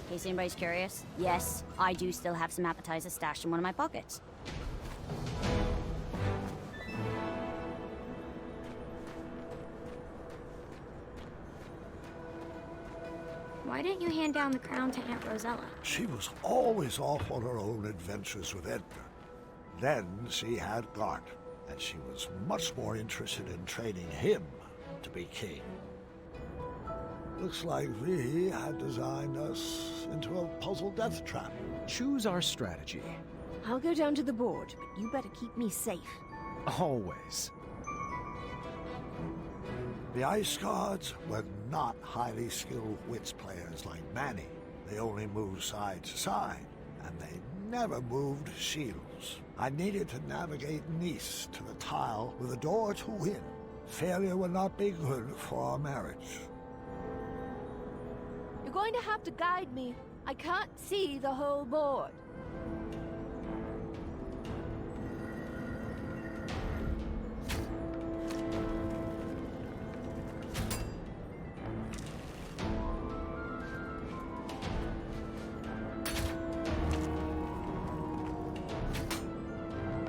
In case anybody's curious, yes, I do still have some appetizers stashed in one of my pockets. Why didn't you hand down the crown to Aunt Rosella? She was always off on her own adventures with Edgar. Then she had Gart, and she was much more interested in training him to be king. Looks like V had designed us into a puzzle death trap. Choose our strategy. I'll go down to the board, but you better keep me safe. Always. The Ice Guards were not highly skilled wits players like Manny. They only moved side to side, and they never moved shields. I needed to navigate Nice to the tile with a door to win. Failure would not be good for our marriage. You're going to have to guide me. I can't see the whole board.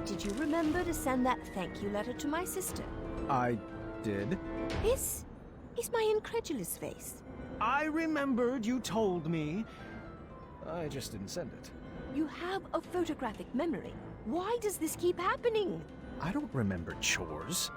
Did you remember to send that thank you letter to my sister? I did. This is my incredulous face. I remembered you told me. I just didn't send it. You have a photographic memory. Why does this keep happening? I don't remember chores.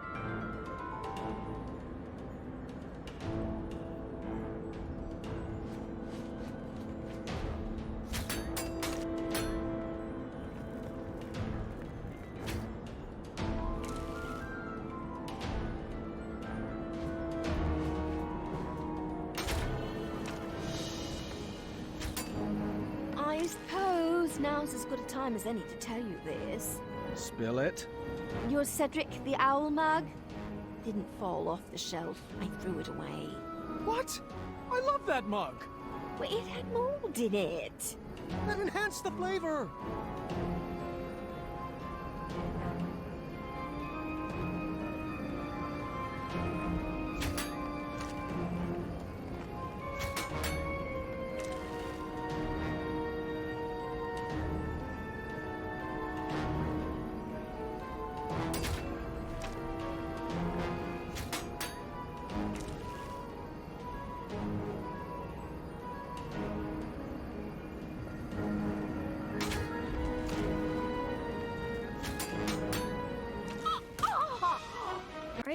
I suppose now's as good a time as any to tell you this. Spill it. Your Cedric the Owl mug didn't fall off the shelf. I threw it away. What? I love that mug. Well, it had mold in it. That enhanced the flavor.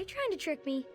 you trying to trick me?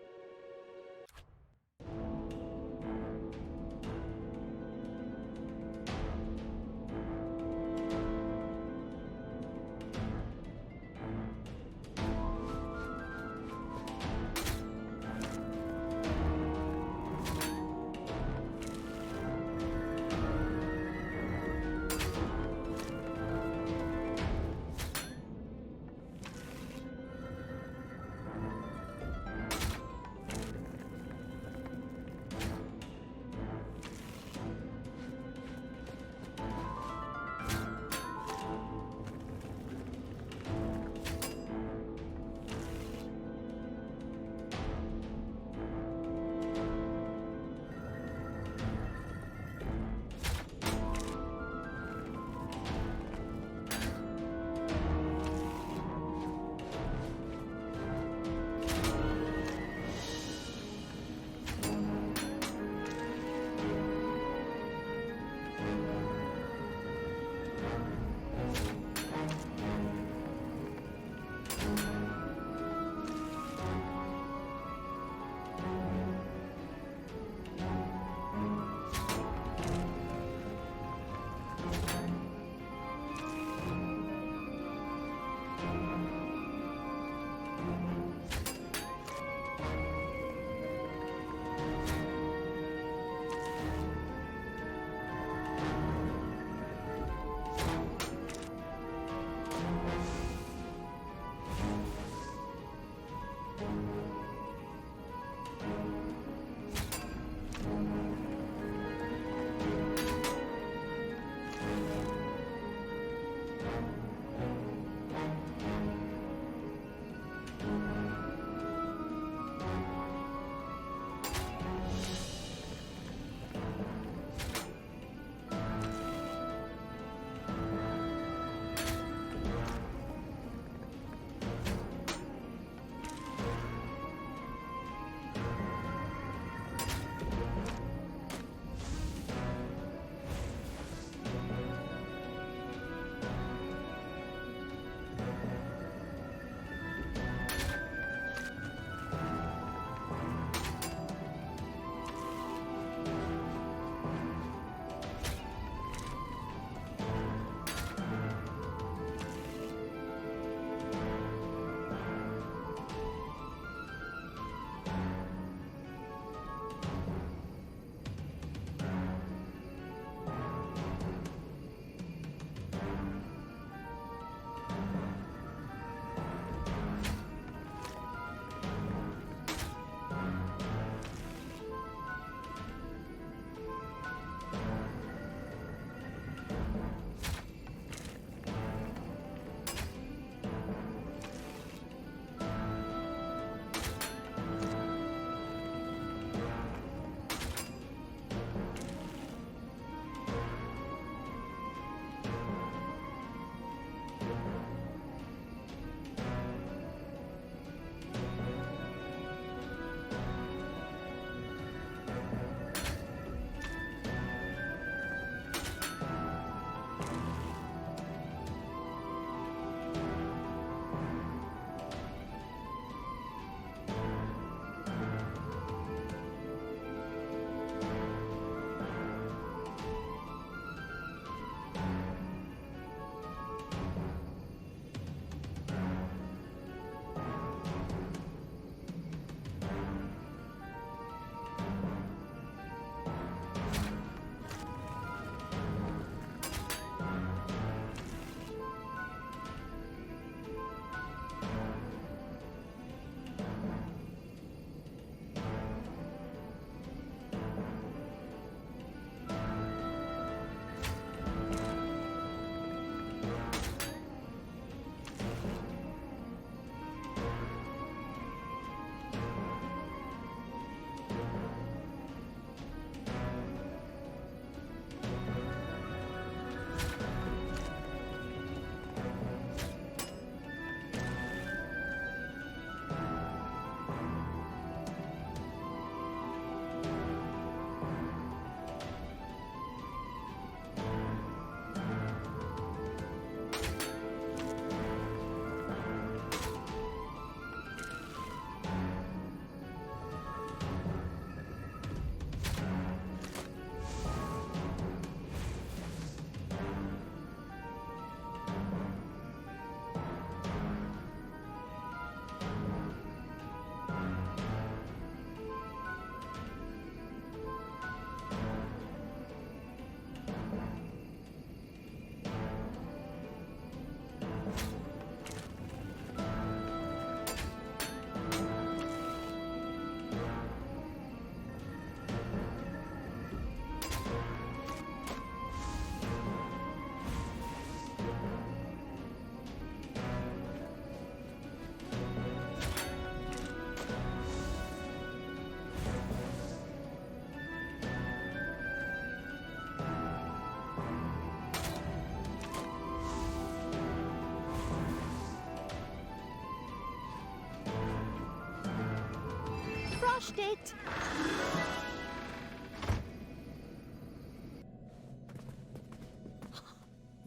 smashed it!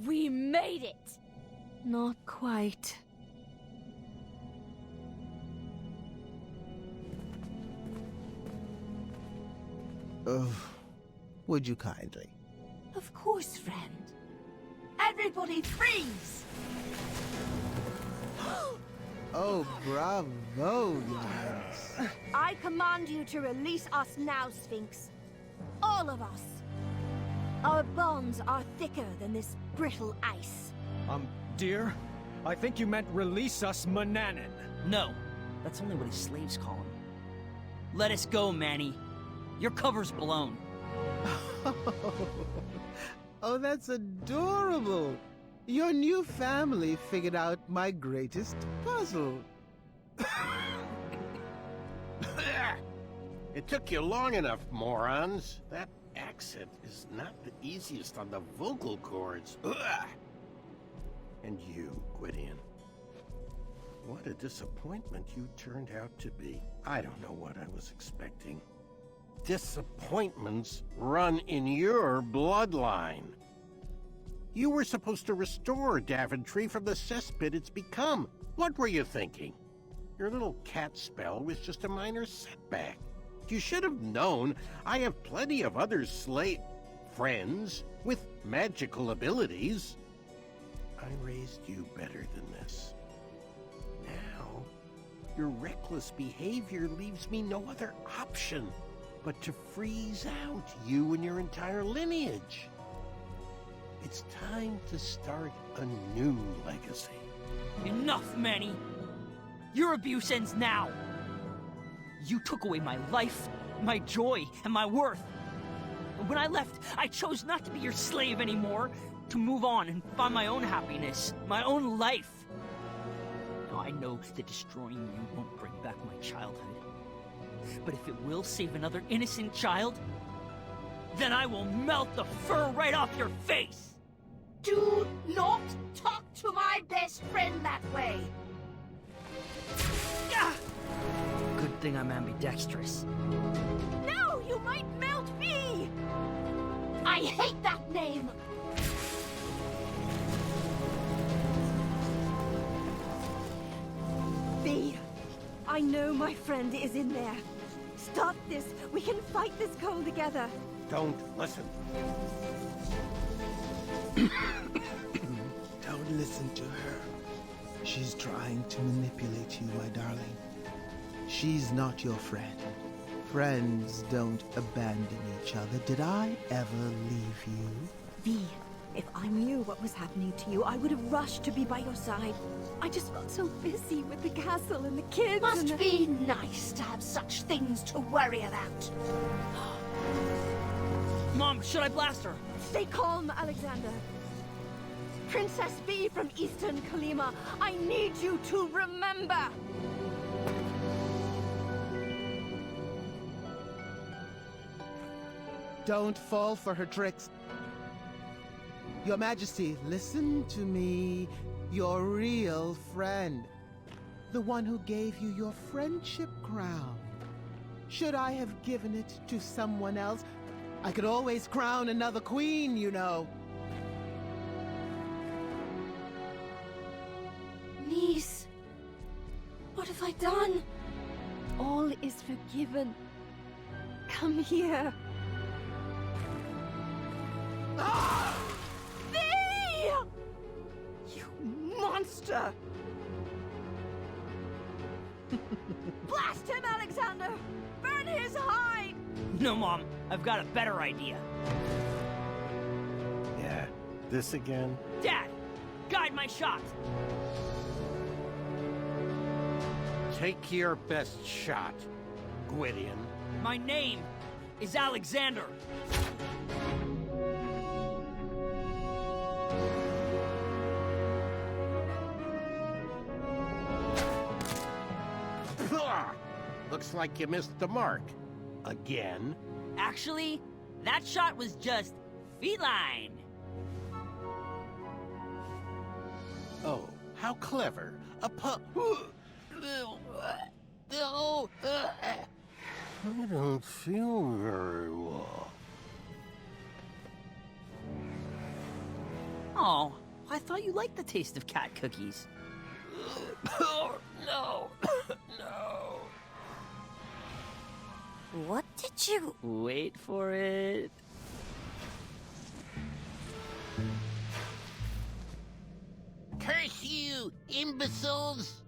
We made it! Not quite. Would you kindly? Of course, friend. Everybody freeze! Oh, bravo, Your Highness. I command you to release us now, Sphinx. All of us. Our bonds are thicker than this brittle ice. Dear, I think you meant release us, Mananan. No, that's only what his slaves call him. Let us go, Manny. Your cover's blown. Oh, that's adorable. Your new family figured out my greatest puzzle. It took you long enough, morons. That accent is not the easiest on the vocal cords. Ugh. And you, Gwydion. What a disappointment you turned out to be. I don't know what I was expecting. Disappointments run in your bloodline. You were supposed to restore Daventry from the cesspit it's become. What were you thinking? Your little cat spell was just a minor setback. You should have known I have plenty of other friends with magical abilities. I raised you better than this. Now, your reckless behavior leaves me no other option but to freeze out you and your entire lineage. It's time to start a new legacy. Enough, Manny! Your abuse ends now! You took away my life, my joy, and my worth. And when I left, I chose not to be your slave anymore, to move on and find my own happiness, my own life. Now, I know that destroying you won't bring back my childhood. But if it will save another innocent child, then I will melt the fur right off your face! Do not talk to my best friend that way! Good thing I'm ambidextrous. No, you might melt me! I hate that name! V, I know my friend is in there. Stop this. We can fight this goal together. Don't listen. Don't listen to her. She's trying to manipulate you, my darling. She's not your friend. Friends don't abandon each other. Did I ever leave you? V, if I knew what was happening to you, I would have rushed to be by your side. I just got so busy with the castle and the kids. Must be nice to have such things to worry about. Mom, should I blast her? Stay calm, Alexander. Princess V from Eastern Kalima, I need you to remember. Don't fall for her tricks. Your Majesty, listen to me. Your real friend. The one who gave you your friendship crown. Should I have given it to someone else? I could always crown another queen, you know. Niece, what have I done? All is forgiven. Come here. V! You monster! Blast him, Alexander! Burn his hide! No, Mom. I've got a better idea. Yeah, this again? Dad, guide my shot! Take your best shot, Gwydion. My name is Alexander. Looks like you missed the mark. Again? Actually, that shot was just feline. Oh, how clever. A pup. I don't feel very well. Oh, I thought you liked the taste of cat cookies. Oh, no. No. What did you... Wait for it. Curse you, imbeciles!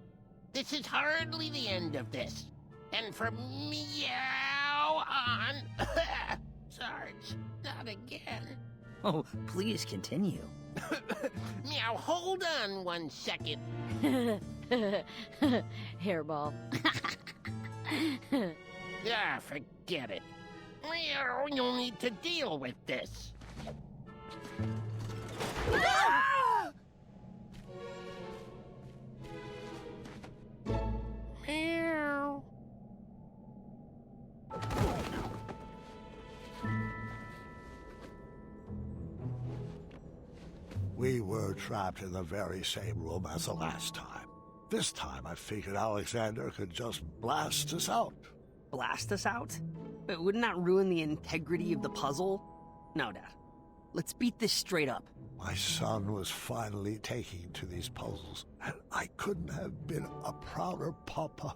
This is hardly the end of this. And from meow on... Sarge, not again. Oh, please continue. Meow, hold on 1 second. Hairball. Ah, forget it. Meow, you'll need to deal with this. Ah! Meow. We were trapped in the very same room as the last time. This time I figured Alexander could just blast us out. Blast us out? But wouldn't that ruin the integrity of the puzzle? No, Dad. Let's beat this straight up. My son was finally taking to these puzzles, and I couldn't have been a prouder papa.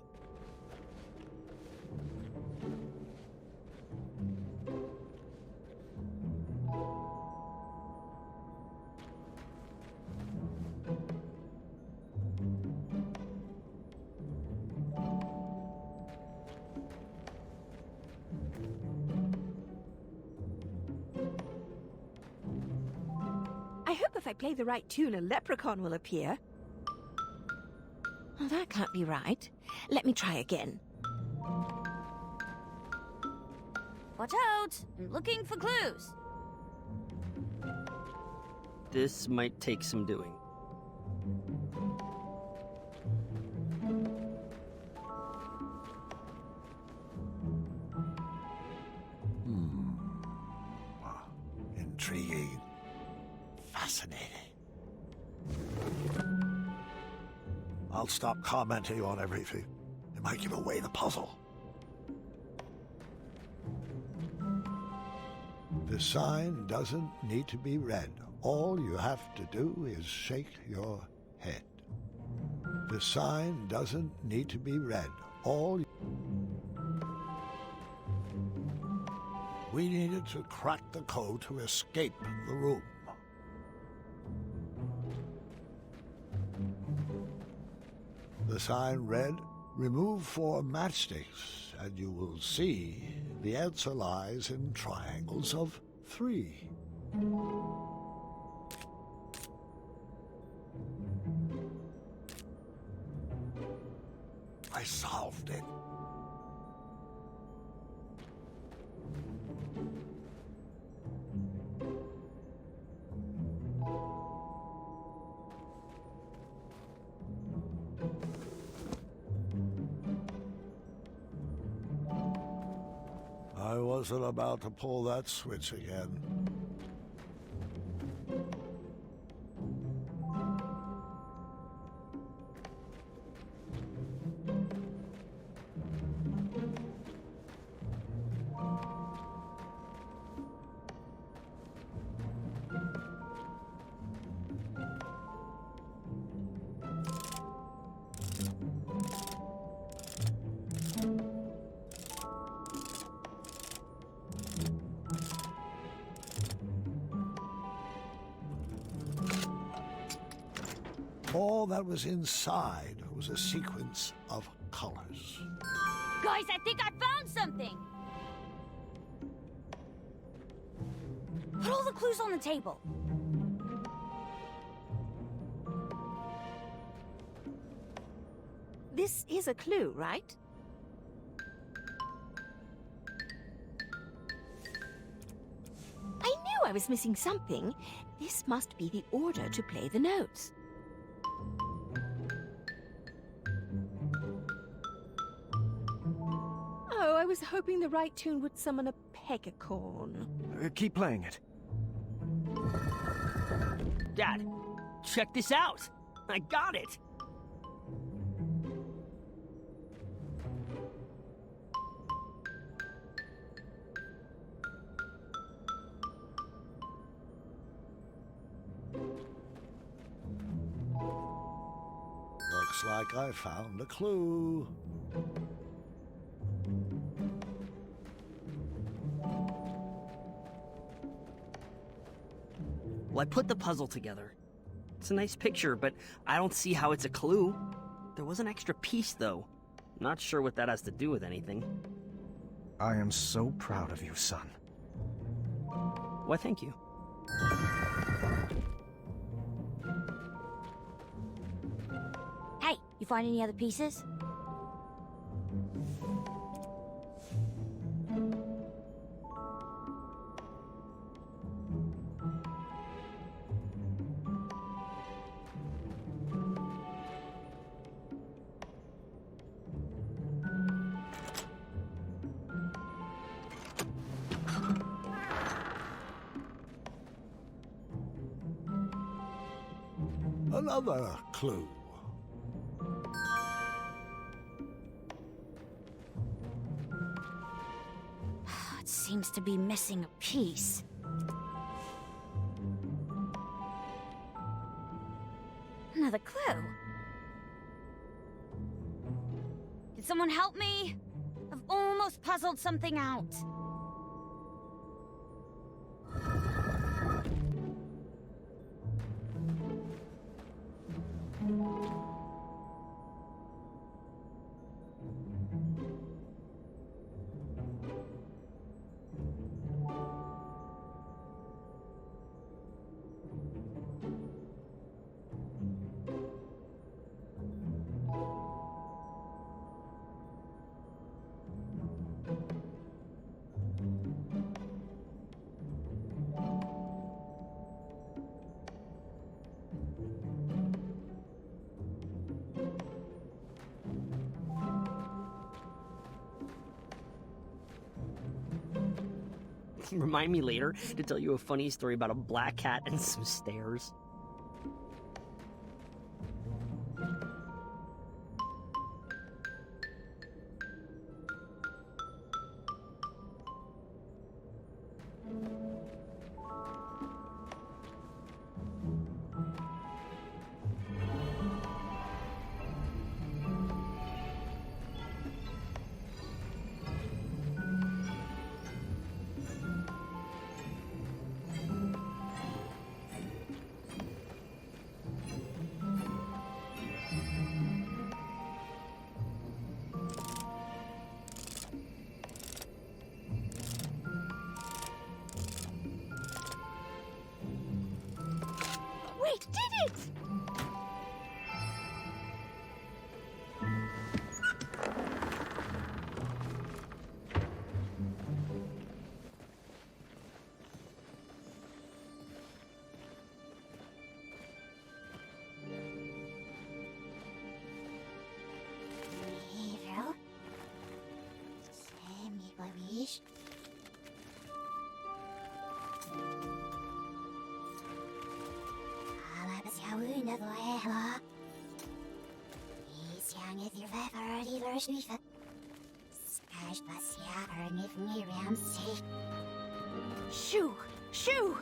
I hope if I play the right tune, a leprechaun will appear. Oh, that can't be right. Let me try again. Watch out! I'm looking for clues. This might take some doing. Intriguing. Fascinating. I'll stop commenting on everything. It might give away the puzzle. The sign doesn't need to be read. All you have to do is shake your head. The sign doesn't need to be read. We needed to crack the code to escape the room. The sign read, "Remove 4 matchsticks, and you will see the answer lies in triangles of 3. I solved it. I wasn't about to pull that switch again. All that was inside was a sequence of colors. Guys, I think I found something! Put all the clues on the table. This is a clue, right? I knew I was missing something. This must be the order to play the notes. Oh, I was hoping the right tune would summon a peggacorn. Keep playing it. Dad, check this out. I got it. like I found a clue. Well, I put the puzzle together. It's a nice picture, but I don't see how it's a clue. There was an extra piece, though. Not sure what that has to do with anything. I am so proud of you, son. Why, thank you. Hey, you find any other pieces? Another clue. It seems to be missing a piece. Another clue. Can someone help me? I've almost puzzled something out. Remind me later to tell you a funny story about a black cat and some stairs. We did it! Hero? Semi-Bamish? Shoo! Shoo!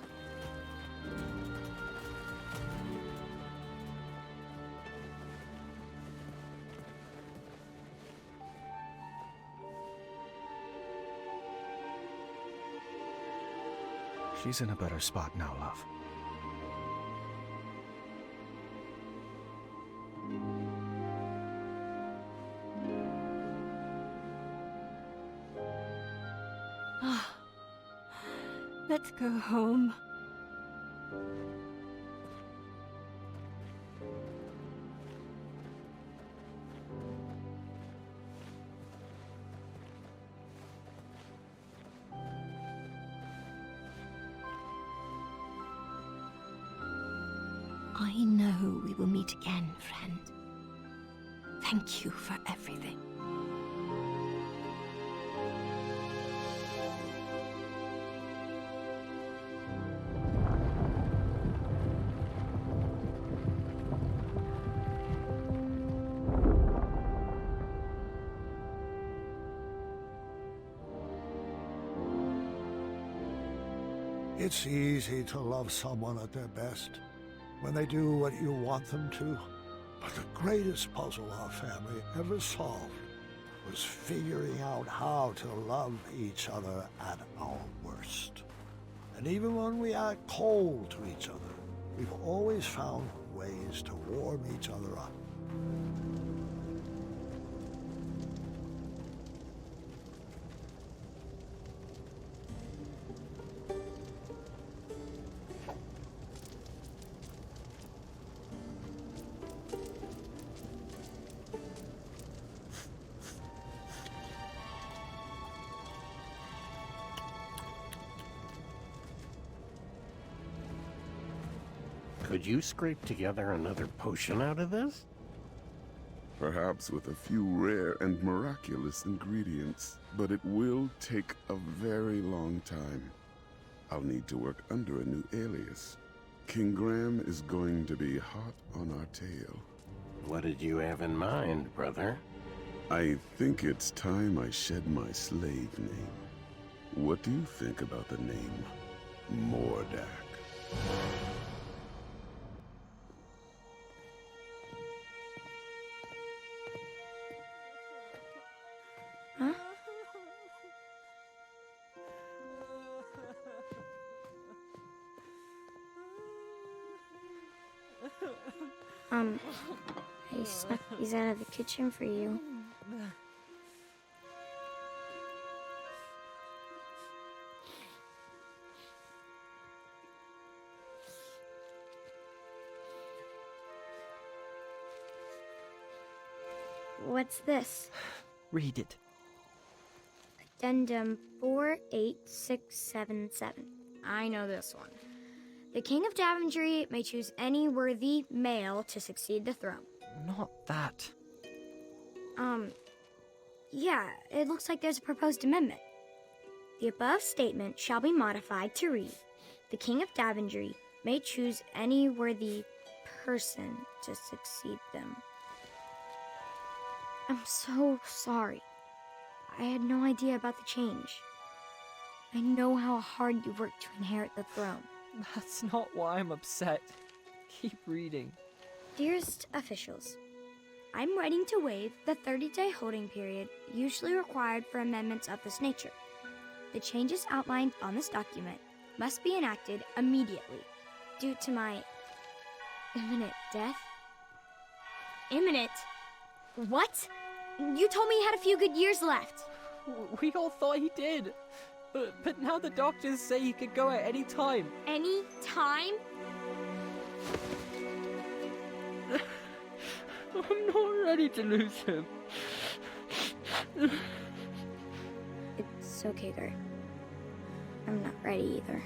She's in a better spot now, love. Let's go home. I know we will meet again, friend. Thank you for everything. It's easy to love someone at their best when they do what you want them to. But the greatest puzzle our family ever solved was figuring out how to love each other at our worst. And even when we act cold to each other, we've always found ways to warm each other up. Could you scrape together another potion out of this? Perhaps with a few rare and miraculous ingredients, but it will take a very long time. I'll need to work under a new alias. King Graham is going to be hot on our tail. What did you have in mind, brother? I think it's time I shed my slave name. What do you think about the name Mordak? Huh? I snuck these out of the kitchen for you. What's this? Read it. Addendum 48677. I know this one. The King of Daventry may choose any worthy male to succeed the throne. Not that. Yeah, it looks like there's a proposed amendment. The above statement shall be modified to read, the King of Daventry may choose any worthy person to succeed them. I'm so sorry. I had no idea about the change. I know how hard you worked to inherit the throne. That's not why I'm upset. Keep reading. Dearest officials, I'm writing to waive the 30-day holding period usually required for amendments of this nature. The changes outlined on this document must be enacted immediately due to my imminent death. Imminent? What? You told me he had a few good years left. We all thought he did. But now the doctors say he could go at any time. Any time? I'm not ready to lose him. It's okay, Gert. I'm not ready either.